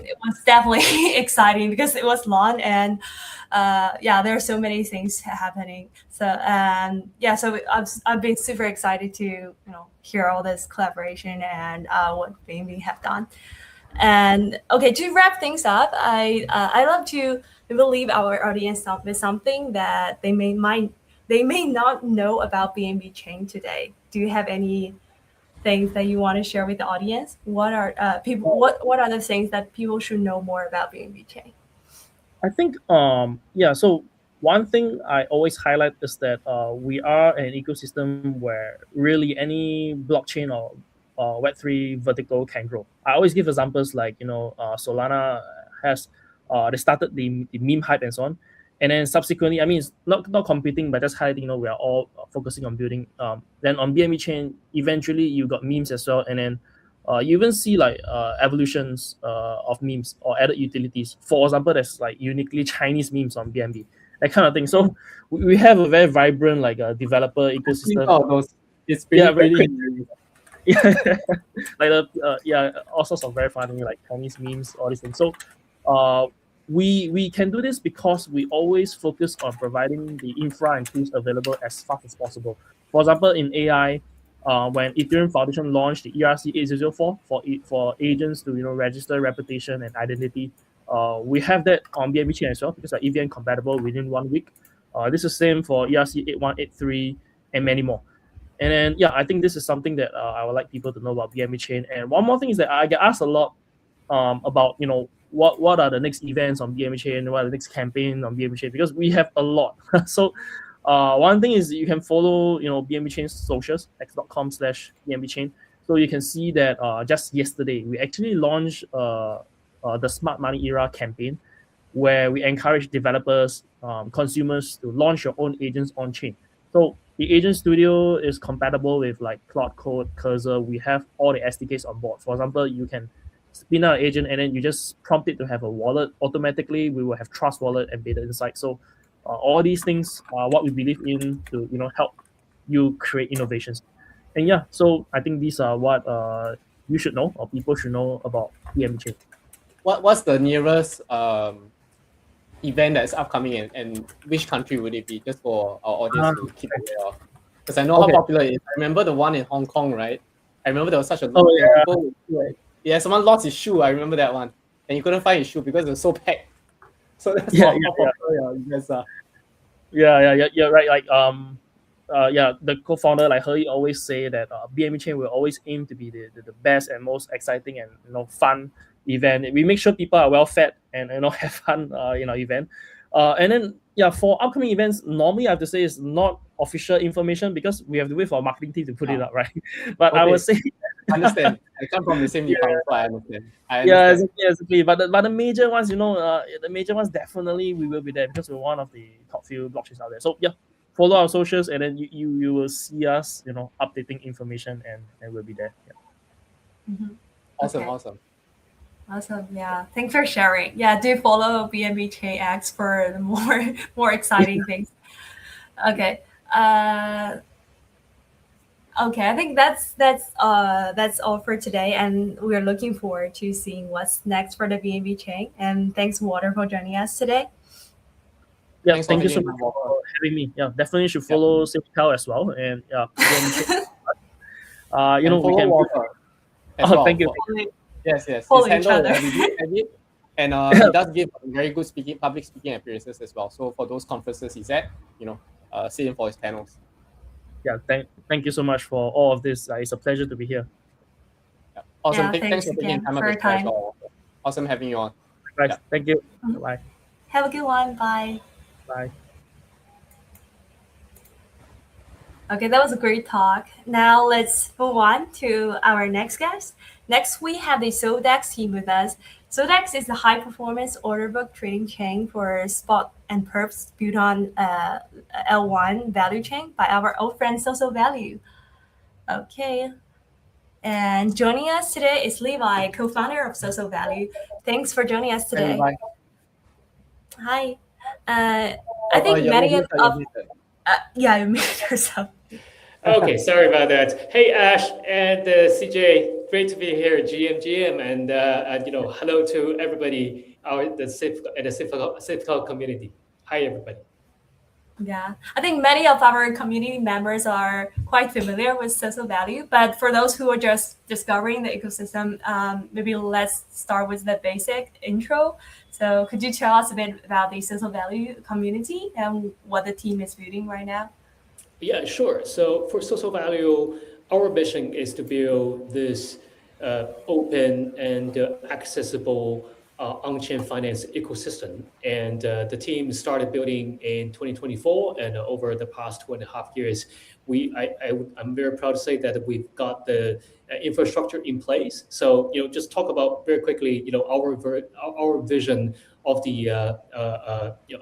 It was definitely exciting because it was long and there are so many things happening. So so I've been super excited to hear all this collaboration and what BNB have done. And okay, to wrap things up, I love to leave our audience with something that they may not know about BNB chain today. Do you have any things that you want to share with the audience? What are what are the things that people should know more about BNB chain? I think so one thing I always highlight is that we are an ecosystem where really any blockchain or Web3 vertical can grow. I always give examples like Solana has they started the meme hype and so on, and then subsequently, I mean, it's not competing, but just highlighting we are all focusing on building. Then on BNB chain, eventually you got memes as well, and then you even see like evolutions of memes or added utilities. For example, there's like uniquely Chinese memes on BNB, that kind of thing. So we have a very vibrant like developer ecosystem. It's pretty yeah, like all sorts of very funny like Chinese memes, all these things. So we can do this because we always focus on providing the infra and tools available as fast as possible. For example, in AI, when Ethereum Foundation launched the ERC 8004 for agents to register reputation and identity, we have that on BNB chain as well because are EVM compatible within 1 week. This is the same for ERC 8183 and many more. And then I think this is something that I would like people to know about BNB chain. And one more thing is that I get asked a lot about what are the next events on BNB chain, what are the next campaign on BNB chain, because we have a lot. So one thing is you can follow BNB chain socials, x.com/BNB chain. So you can see that just yesterday we actually launched the Smart Money Era campaign, where we encourage developers, consumers to launch your own agents on chain. So the agent studio is compatible with like Cloud Code, Cursor. We have all the SDKs on board. For example, you can spin out an agent and then you just prompt it to have a wallet automatically. We will have Trust Wallet embedded inside. So all these things are what we believe in to help you create innovations. And yeah, so I think these are what you should know or people should know about BNB chain. What's the nearest event that's upcoming, and which country would it be, just for our audience to keep aware of? Because I know how popular it is. I remember the one in Hong Kong, right? I remember there was such a people, someone lost his shoe. I remember that one, and you couldn't find his shoe because it was so packed. So that's how popular you guys are. Yeah, right. Like the co-founder like He always say that BNB chain will always aim to be the best and most exciting and fun event. We make sure people are well fed and have fun event. And then for upcoming events, normally I have to say it's not official information because we have to wait for our marketing team to put it up, right? But I would say I understand. I come from the same department, so I understand. Yeah, exactly. But the major ones, the major ones definitely we will be there because we're one of the top few blockchains out there. So yeah, follow our socials and then you will see us, updating information and we'll be there. Yeah. Mm-hmm. Awesome. Awesome. Yeah. Thanks for sharing. Yeah, do follow BNB X for the more exciting things. Okay. Okay, I think that's all for today, and we're looking forward to seeing what's next for the BNB chain. And thanks, Water, for joining us today. Yeah, thank you so much for having me. Yeah, definitely should follow SafePal as well, and we can. Water as well. Thank you. Yes. Follow each other. And he does give very good public speaking appearances as well. So for those conferences he's at, see him for his panels. Yeah, thank you so much for all of this. It's a pleasure to be here. Yeah. Awesome. Thanks for taking time out of your Awesome having you on. Right. Yeah. Thank you. Bye. Have a good one. Bye. Bye. Okay, that was a great talk. Now let's move on to our next guest. Next, we have the Sodex team with us. Sodex is the high-performance order book trading chain for spot and perps built on L1 value chain by our old friend Social Value. Okay. And joining us today is Levi, co-founder of Social Value. Thanks for joining us today. Hi. I think many of you made yourself. Okay, sorry about that. Hey, Ash and CJ, great to be here at GM, and hello to everybody at the SafePal community. Hi, everybody. Yeah, I think many of our community members are quite familiar with Social Value, but for those who are just discovering the ecosystem, maybe let's start with the basic intro. So could you tell us a bit about the Social Value community and what the team is building right now? Yeah, sure. So for Social Value, our mission is to build this open and accessible on-chain finance ecosystem. And the team started building in 2024, and over the past 2.5 years, I'm very proud to say that we've got the infrastructure in place. So just talk about very quickly, our vision of the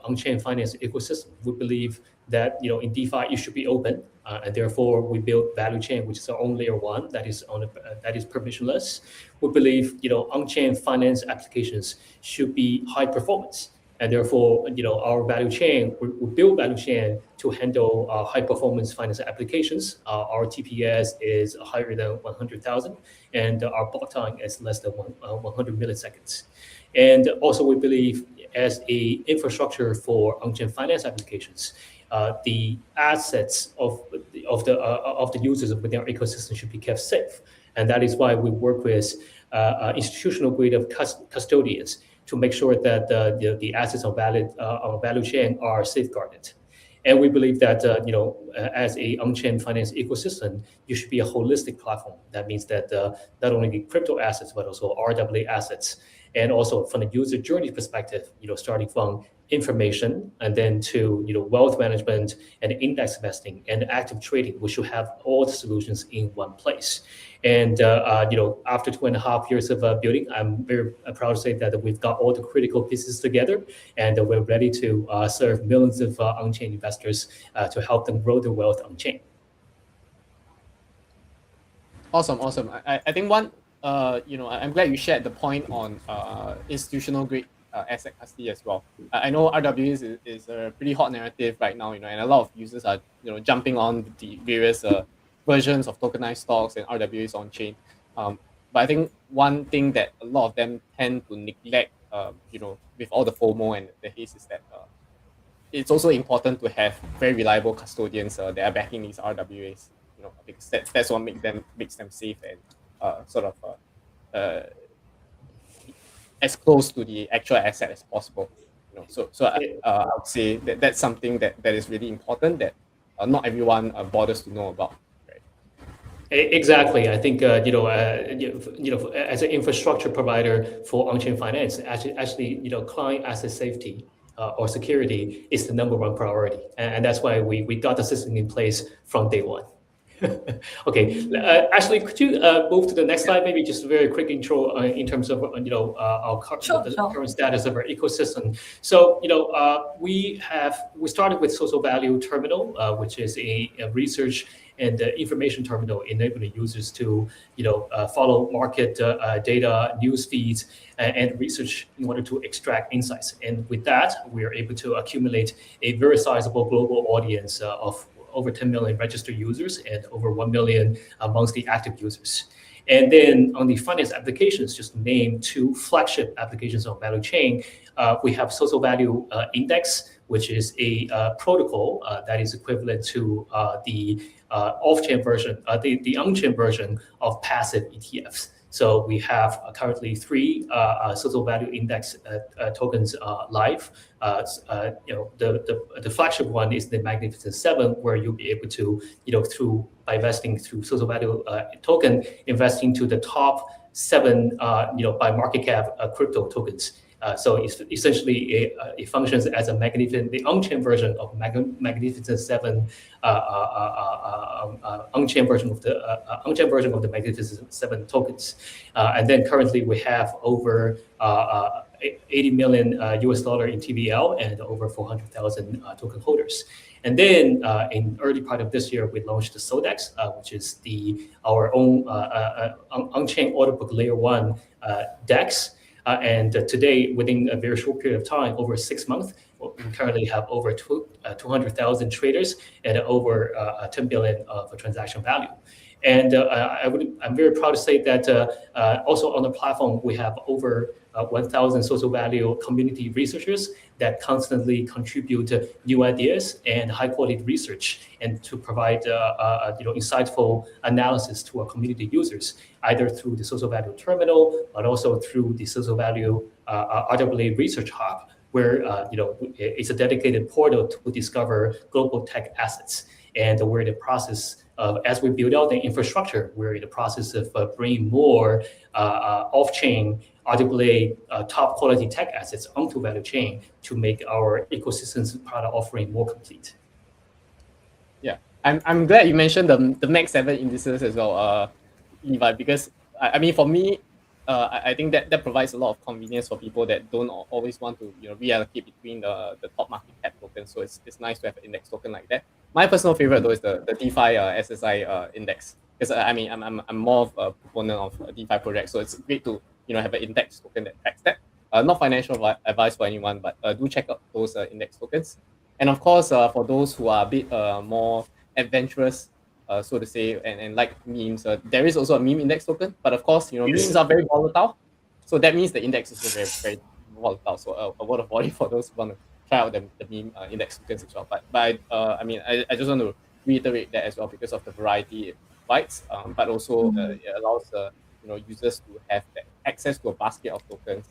on-chain finance ecosystem. We believe that in DeFi it should be open, and therefore we built value chain, which is our own layer one that is permissionless. We believe on-chain finance applications should be high performance, and therefore our value chain we build value chain to handle high performance finance applications. Our TPS is higher than 100,000, and our block time is less than 100 milliseconds. And also we believe as a infrastructure for on-chain finance applications, the assets of the users within our ecosystem should be kept safe, and that is why we work with institutional grade of custodians to make sure that the assets on value chain are safeguarded. And we believe that as a on-chain finance ecosystem, you should be a holistic platform. That means that not only the crypto assets but also RWA assets, and also from the user journey perspective, starting from information, and then to wealth management and index investing and active trading. We should have all the solutions in one place. And after 2.5 years of building, I'm very proud to say that we've got all the critical pieces together, and we're ready to serve millions of on-chain investors to help them grow their wealth on-chain. Awesome. I think one, I'm glad you shared the point on institutional grade asset custody as well. I know RWAs is a pretty hot narrative right now, and a lot of users are jumping on the various versions of tokenized stocks and RWAs on chain. But I think one thing that a lot of them tend to neglect, with all the FOMO and the haste, is that it's also important to have very reliable custodians that are backing these RWAs. Because that's what makes them safe and sort of as close to the actual asset as possible. So I would say that's something that is really important that not everyone bothers to know about. Right? Exactly. I think as an infrastructure provider for on-chain finance, actually client asset safety or security is the #1 priority, and that's why we got the system in place from day one. Okay, Ashley, could you move to the next slide? Maybe just a very quick intro in terms of our current status of our ecosystem. So we started with Social Value Terminal, which is a research and information terminal enabling users to follow market data, news feeds, and research in order to extract insights. And with that, we are able to accumulate a very sizable global audience of over 10 million registered users and over 1 million monthly active users. And then on the finance applications, just to name 2 flagship applications on value chain, we have Social Value Index, which is a protocol that is equivalent to the off-chain version, the on-chain version of passive ETFs. So we have currently 3 Social Value Index tokens live. The flagship one is the Magnificent 7, where you'll be able to, by investing through Social Value token, invest into the top 7, by market cap crypto tokens. So it's essentially it functions as the on-chain version of Magnificent 7, on-chain version of the Magnificent 7 tokens. And then currently we have over $80 million US dollar in TVL and over 400,000 token holders. And then in early part of this year, we launched the SODEX, which is our own on-chain order book layer 1 DEX. And today, within a very short period of time, over 6 months, we currently have over 200,000 traders and over 10 billion of transaction value. And I'm very proud to say that also on the platform, we have over 1,000 social value community researchers that constantly contribute new ideas and high quality research and to provide insightful analysis to our community users, either through the Social Value Terminal, but also through the Social Value RWA Research Hub, where it's a dedicated portal to discover global tech assets. And we're in the process of, as we build out the infrastructure, we're in the process of bringing more off-chain RWA top quality tech assets onto value chain to make our ecosystem's product offering more complete. Yeah, I'm glad you mentioned the Mag 7 indices as well, Levi, because I mean, for me, I think that provides a lot of convenience for people that don't always want to reallocate between the top market cap tokens. So it's nice to have an index token like that. My personal favorite though is the DeFi SSI index, because I mean I'm more of a proponent of DeFi projects, so it's great to have an index token that tracks that. Not financial advice for anyone, but do check out those index tokens. And of course, for those who are a bit more adventurous, so to say, and like memes, there is also a meme index token. But of course, memes are very volatile, so that means the index is also very, very volatile. So a word of warning for those who want to try out the meme index tokens as well. But I mean, I just want to reiterate that as well because of the variety it provides, but also it allows users to have access to a basket of tokens.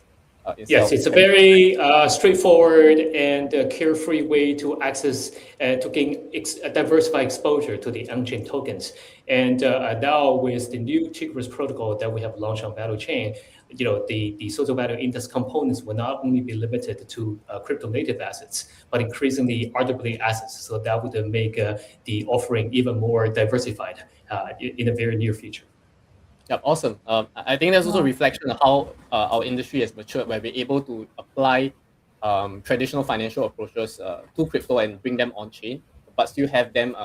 Yes, it's a very straightforward and carefree way to access to gain diversified exposure to the on-chain tokens. And now with the new Tigris protocol that we have launched on value chain, the social value index components will not only be limited to crypto native assets, but increasingly RWA assets. So that would make the offering even more diversified in the very near future. Yep, awesome. I think there's also a reflection of how our industry has matured, where we're able to apply traditional financial approaches to crypto and bring them on chain, but still have them,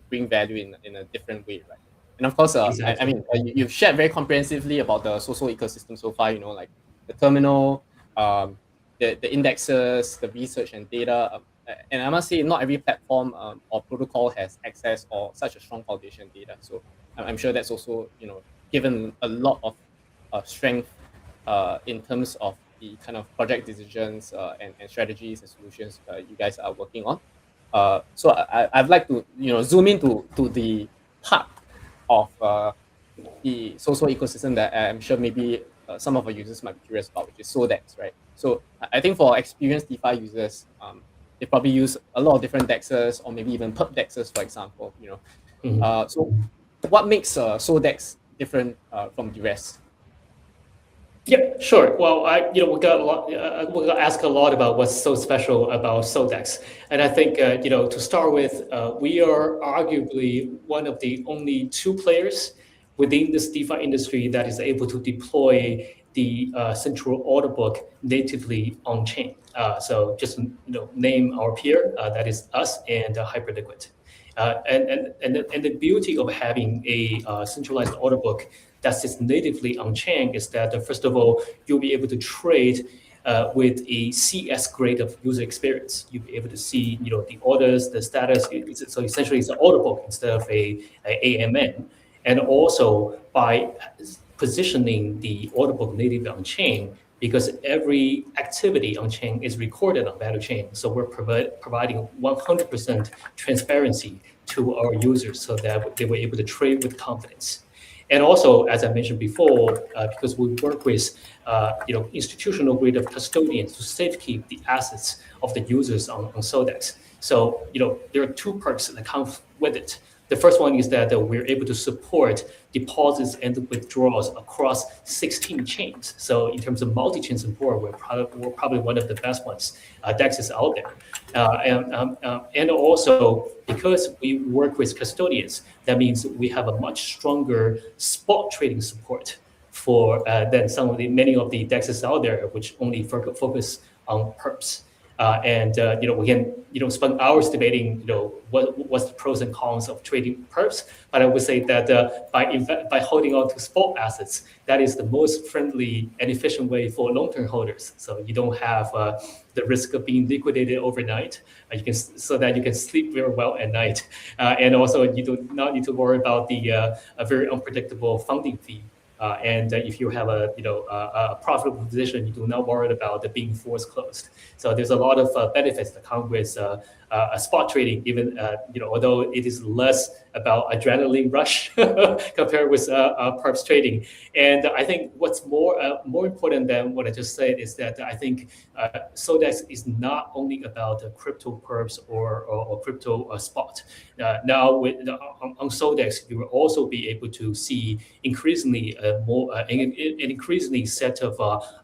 bring value in a different way, right? And of course, I Exactly. mean, you've shared very comprehensively about the social ecosystem so far. Like the terminal, the indexes, the research and data. And I must say, not every platform or protocol has access or such a strong foundation data. So I'm sure that's also given a lot of strength in terms of the kind of project decisions and strategies and solutions you guys are working on. So I'd like to zoom into the part of the social ecosystem that I'm sure maybe some of our users might be curious about, which is SODEX, right? So I think for experienced DeFi users, they probably use a lot of different dexes or maybe even perp dexes, for example. So what makes SODEX different from the rest? Yeah, sure. Well, we got a lot. We got asked a lot about what's so special about Sodex, and I think to start with, we are arguably one of the only two players within this DeFi industry that is able to deploy the central order book natively on chain. So just name our peer, that is us and Hyperliquid. And the beauty of having a centralized order book that sits natively on chain is that first of all, you'll be able to trade with a CS grade of user experience. You'll be able to see the orders, the status. So essentially, it's an order book instead of a AMN. And also by positioning the order book natively on chain, because every activity on chain is recorded on value chain. So we're providing 100% transparency to our users so that they were able to trade with confidence. And also, as I mentioned before, because we work with institutional grade of custodians to safekeep the assets of the users on Sodex. So there are two perks that come with it. The first one is that we're able to support deposits and withdrawals across 16 chains. So in terms of multi-chain support, we're probably one of the best ones, DEXs out there. And also, because we work with custodians, that means we have a much stronger spot trading support for than many of the DEXs out there, which only focus on perps. We can spend hours debating what's the pros and cons of trading perps, but I would say that by holding on to spot assets, that is the most friendly and efficient way for long-term holders. So you don't have the risk of being liquidated overnight. So that you can sleep very well at night, and also you do not need to worry about the a very unpredictable funding fee. And if you have a profitable position, you do not worry about it being forced closed. So there's a lot of benefits that come with spot trading, even although it is less about adrenaline rush compared with perps trading. And I think what's more important than what I just said is that I think Sodex is not only about crypto perps or crypto spot. Now on Sodex, you will also be able to see increasingly an increasingly set of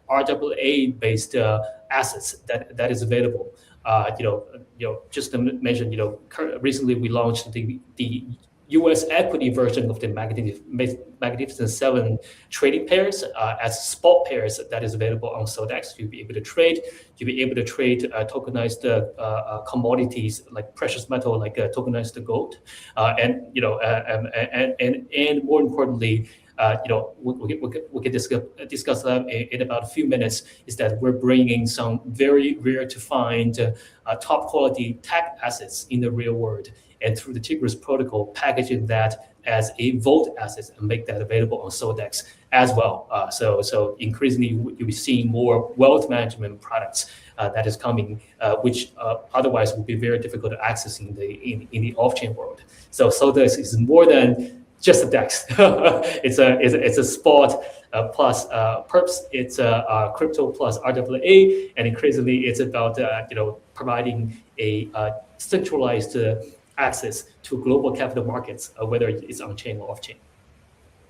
RWA based assets that is available. Just to mention, recently we launched the U.S. equity version of the Magnificent Seven trading pairs as spot pairs that is available on Sodex. You'll be able to trade. You'll be able to trade tokenized commodities like precious metal, like tokenized gold, and more importantly. We can discuss that in about a few minutes. Is that we're bringing some very rare to find top quality tech assets in the real world, and through the Tigris protocol, packaging that as a vault asset and make that available on Sodex as well. So increasingly, you'll be seeing more wealth management products that is coming, which otherwise would be very difficult to access in the off-chain world. So Sodex is more than just a DEX. it's a spot plus perps. It's a crypto plus RWA, and increasingly it's about providing a centralized access to global capital markets, whether it's on chain or off chain.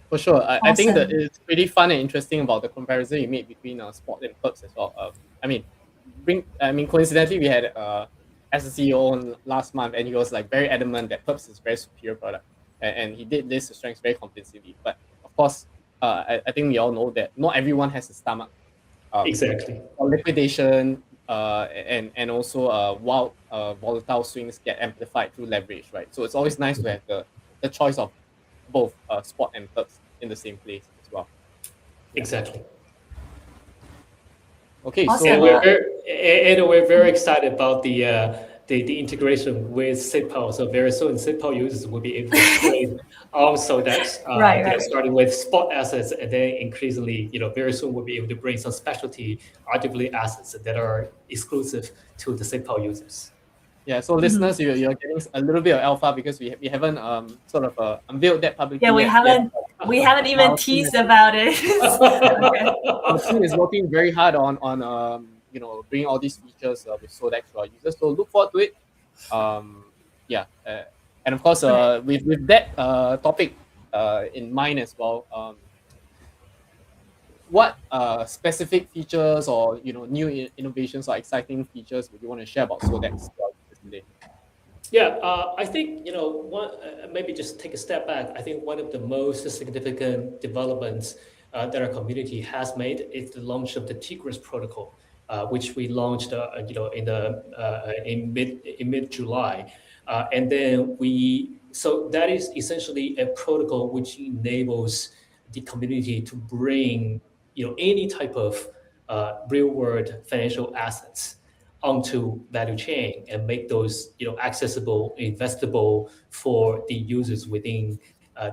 For sure. I think that Awesome. it's pretty fun and interesting about the comparison you made between sport and perps as well. Coincidentally, we had as a CEO on last month, and he was like very adamant that perps is a very superior product, and he did this to strengths very convincingly. But of course, I think we all know that not everyone has a stomach Exactly. for liquidation, and also while volatile swings get amplified through leverage, right? So it's always nice to have the choice of both spot and perps in the same place as well. Yeah. Exactly. Okay, Awesome. And so we're very excited about the integration with SafePal. So very soon, SafePal users will be able to trade on Sodex, Right. starting with spot assets, and then increasingly, very soon we'll be able to bring some specialty RWA assets that are exclusive to the SafePal users. yeah, so listeners, you're getting a little bit of alpha because we haven't sort of unveiled that publicly Yeah, we yet. haven't even Our team teased about it. Okay. our team is working very hard on bringing all these features with Sodex to our users. So look forward to it. Yeah, and of course, with that topic in mind as well, what specific features or new innovations or exciting features would you want to share about Sodex to our users today? Yeah, I think one maybe just take a step back. I think one of the most significant developments that our community has made is the launch of the Tigris protocol, which we launched in mid July, and then so that is essentially a protocol which enables the community to bring any type of real world financial assets onto value chain and make those accessible, investable for the users within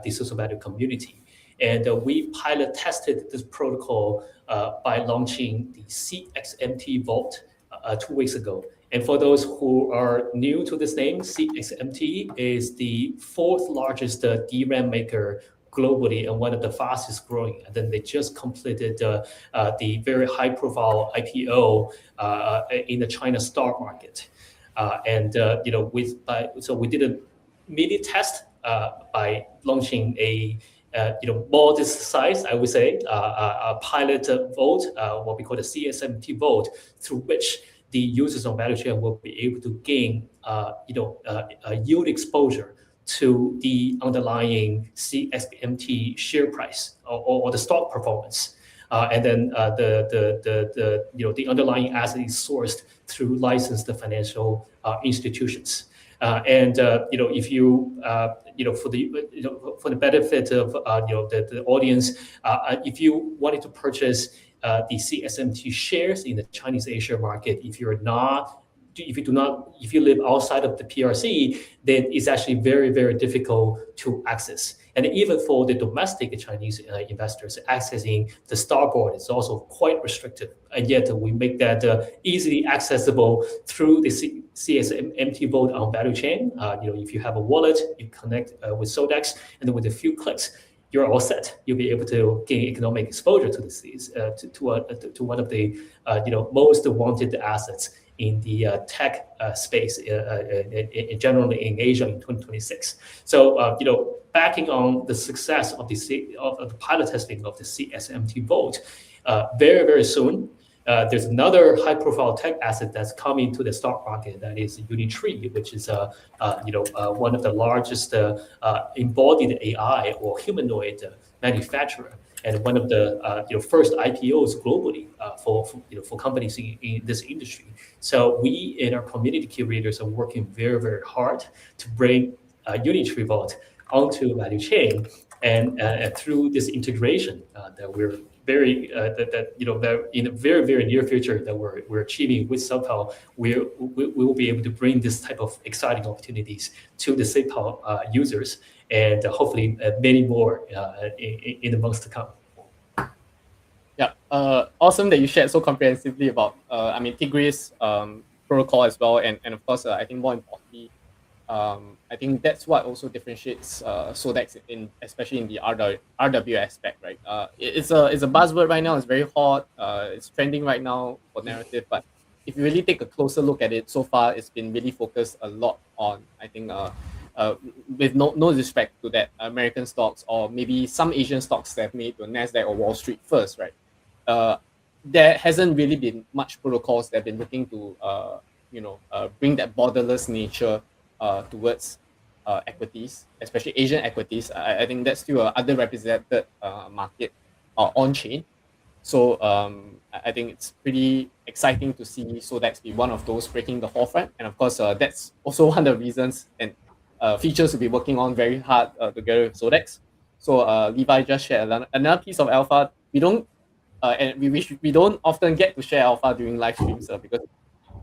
the social value community. And we pilot tested this protocol by launching the CXMT Vault 2 weeks ago. And for those who are new to this name, CXMT is the fourth largest DRAM maker globally and one of the fastest growing. And then they just completed the very high profile IPO in the China stock market. So we did a mini test by launching a modest size, I would say, a pilot vote, what we call the CSMT vote, through which the users on value chain will be able to gain yield exposure to the underlying CXMT share price or the stock performance. And then the underlying asset is sourced through licensed financial institutions. If you for the benefit of the audience, if you wanted to purchase the CSMT shares in the Chinese A-share market, if you live outside of the PRC, then it's actually very, very difficult to access. And even for the domestic Chinese investors, accessing the Star Board is also quite restrictive. And yet we make that easily accessible through the CSMT vote on value chain. If you have a wallet, you connect with Sodex, and then with a few clicks, you're all set. You'll be able to gain economic exposure to to one of the most wanted assets in the tech space, generally in Asia in 2026. So, backing on the success of the pilot testing of the CSMT vote, very, very soon, there's another high-profile tech asset that's coming to the stock market. That is Unitree, which is one of the largest embodied AI or humanoid manufacturer, and one of the first IPOs globally for companies in this industry. So we and our community curators are working very, very hard to bring Unitree Vault onto value chain, and through this integration that we're very that in a very, very near future that we're achieving with SafePal, we will be able to bring this type of exciting opportunities to the SafePal users, and hopefully many more in the months to come. Yeah, awesome that you shared so comprehensively about Tigris protocol as well, and of course I think more importantly, I think that's what also differentiates Sodex especially in the RW aspect, right? It's a buzzword right now. It's very hot. It's trending right now for narrative, but if you really take a closer look at it, so far it's been really focused a lot on with no disrespect to that American stocks or maybe some Asian stocks that have made to Nasdaq or Wall Street first, right? There hasn't really been much protocols that have been looking to bring that borderless nature towards equities, especially Asian equities. I think that's still a underrepresented market on chain. So I think it's pretty exciting to see Sodex be one of those breaking the forefront. And of course, that's also one of the reasons and features we'll be working on very hard together with Sodex. So Levi just shared another piece of alpha. We don't and we don't often get to share alpha during live streams because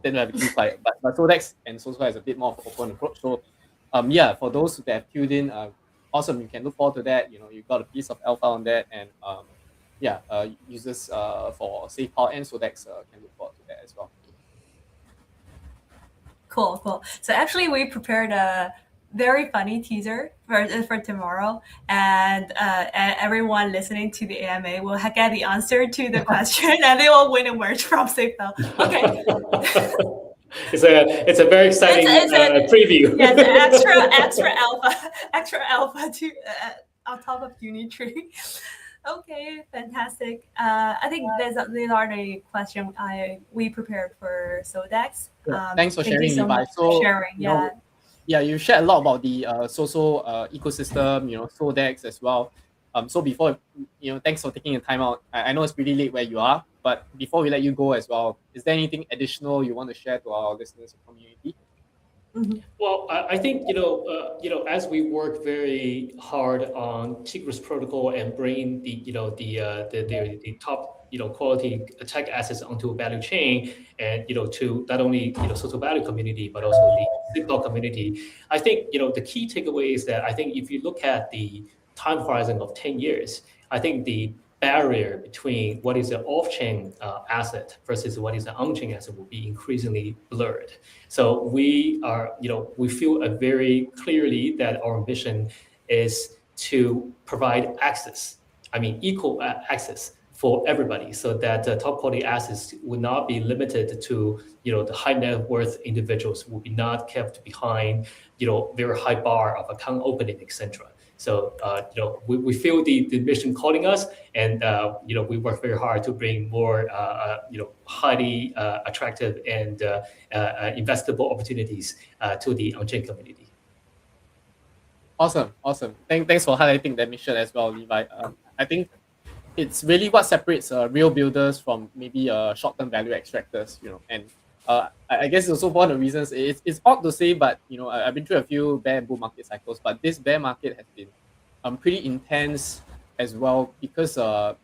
then we have to keep quiet. But Sodex and Soso has a bit more of an open approach. So for those that have tuned in, awesome. You can look forward to that. You got a piece of alpha on that, and users for SafePal and Sodex can look forward to that as well. Cool. So actually, we prepared a very funny teaser for tomorrow, and everyone listening to the AMA will get the answer to the question, and they will win a merch from SafePal. Okay. It's a very exciting preview. Yes, extra alpha to on top of Unitree. Okay, fantastic. I think these are the questions we prepared for Sodex. Thanks for thank sharing, you so Levi. much for sharing. You shared a lot about the Soso ecosystem, Sodex as well. So before, thanks for taking the time out. I know it's pretty late where you are, but before we let you go as well, is there anything additional you want to share to our listeners and community? Mm-hmm. Well, I think as we work very hard on Tigris protocol and bring the top quality tech assets onto a value chain, and to not only social value community but also the SafePal community. I think the key takeaway is that I think if you look at the time horizon of 10 years, I think the barrier between what is an off-chain asset versus what is an on-chain asset will be increasingly blurred. So we feel very clearly that our ambition is to provide access, equal access for everybody, so that top quality assets would not be limited to the high net worth individuals, will be not kept behind very high bar of account opening, etc. So we feel the mission calling us, and we work very hard to bring more highly attractive and investable opportunities to the on-chain community. Awesome. Thanks for highlighting that mission as well, Levi. I think it's really what separates real builders from maybe short-term value extractors, and I guess it's also one of the reasons. It's odd to say, but I've been through a few bear and bull market cycles, but this bear market has been pretty intense as well, because I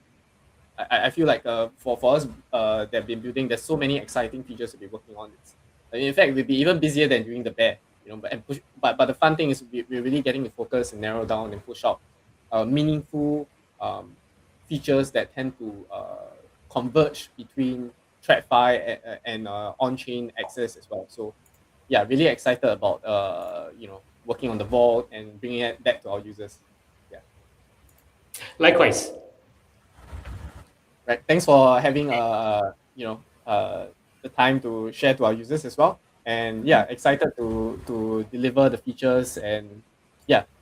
feel like for us that have been building, there's so many exciting features to be working on. In fact, we'll be even busier than during the bear, but the fun thing is we're really getting to focus and narrow down and push out meaningful features that tend to converge between TradFi and on-chain access as well. So really excited about working on the vault and bringing it back to our users. Likewise. Right. Thanks for having the time to share to our users as well. And excited to deliver the features, and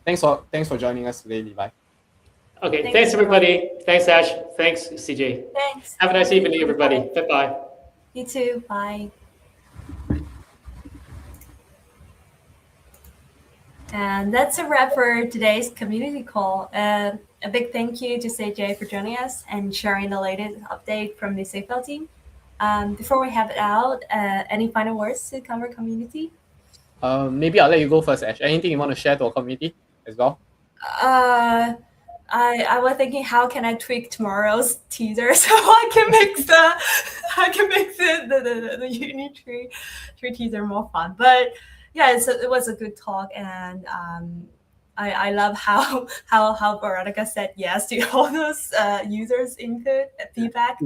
thanks for joining us today, Levi. Okay, thanks everybody. Thanks Ash. Thanks CJ. Thanks. Have a nice evening, everybody. Bye. You too. Bye. And that's a wrap for today's community call. A big thank you to CJ for joining us and sharing the latest update from the SafePal team. Before we have it out, any final words to cover community? Maybe I'll let you go first, Ash. Anything you want to share to our community as well? I was thinking, how can I tweak tomorrow's teaser so I can make the Unitree teaser more fun. But it was a good talk, and I love how Veronica said yes to all those users' input feedback.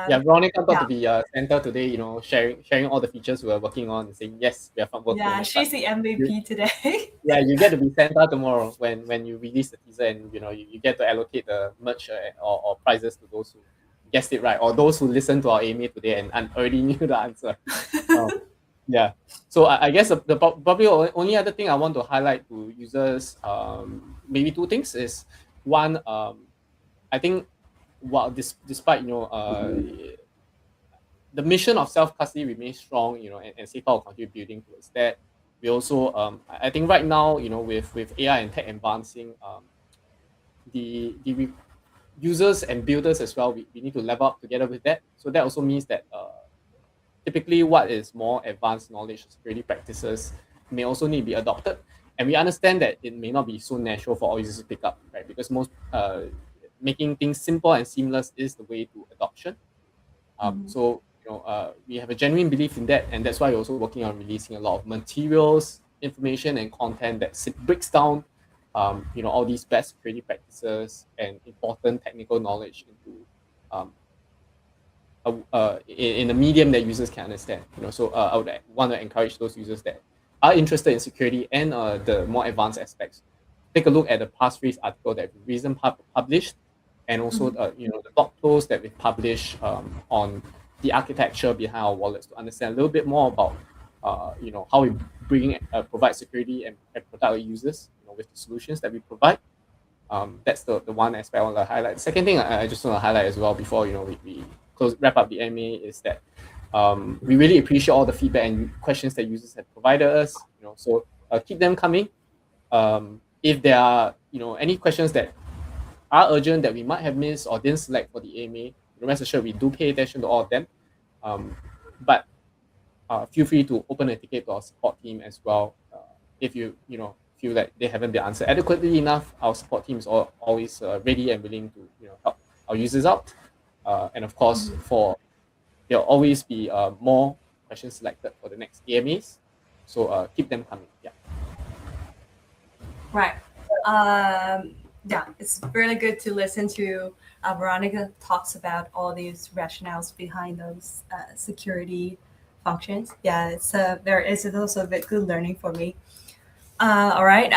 Veronica got to be center today, sharing all the features we are working on and saying yes, we are working on it. She's the MVP today. You get to be center tomorrow when you release the teaser, and you get to allocate the merch or prizes to those who guessed it right, or those who listened to our AMA today and already knew the answer. Yeah. So I guess the probably only other thing I want to highlight to users, maybe two things is one, I think while despite the mission of self custody remains strong, and SafePal will continue building towards that. We also, I think right now, with AI and tech advancing, the users and builders as well, we need to level up together with that. So that also means that typically what is more advanced knowledge security practices may also need to be adopted. And we understand that it may not be so natural for all users to pick up, right? Because most making things simple and seamless is the way to adoption. So we have a genuine belief in that, and that's why we're also working on releasing a lot of materials, information, and content that breaks down, all these best security practices and important technical knowledge into in a medium that users can understand. So I would want to encourage those users that are interested in security and the more advanced aspects. Take a look at the passphrase article that we recently published, and also the blog post that we published on the architecture behind our wallets to understand a little bit more about how we provide security and protect our users with the solutions that we provide. That's the one aspect I want to highlight. The second thing I just want to highlight as well before we wrap up the MA is that we really appreciate all the feedback and questions that users have provided us. So keep them coming. If there are any questions that are urgent that we might have missed or didn't select for the AMA, rest assured we do pay attention to all of them. But feel free to open a ticket to our support team as well. If you feel that they haven't been answered adequately enough, our support team is always ready and willing to help our users out. And of course, there'll always be more questions selected for the next AMAs. So keep them coming. Yeah. Right. Yeah, it's really good to listen to Veronica talks about all these rationales behind those security functions. Yeah, it's also a bit good learning for me. All right.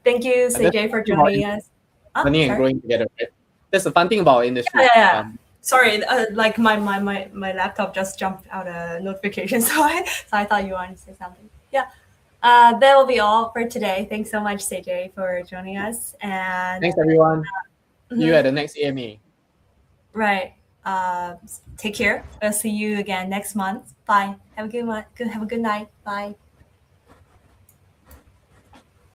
Thank you, CJ, for joining us. Learning and growing together, right? That's the fun thing about our industry. Yeah. Sorry, like my laptop just jumped out a notification, so I thought you wanted to say something. Yeah. That will be all for today. Thanks so much, CJ, for joining us. And thanks, everyone. See you at the next AMA. Right. Take care. I'll see you again next month. Bye. Have a good one. Have a good night. Bye.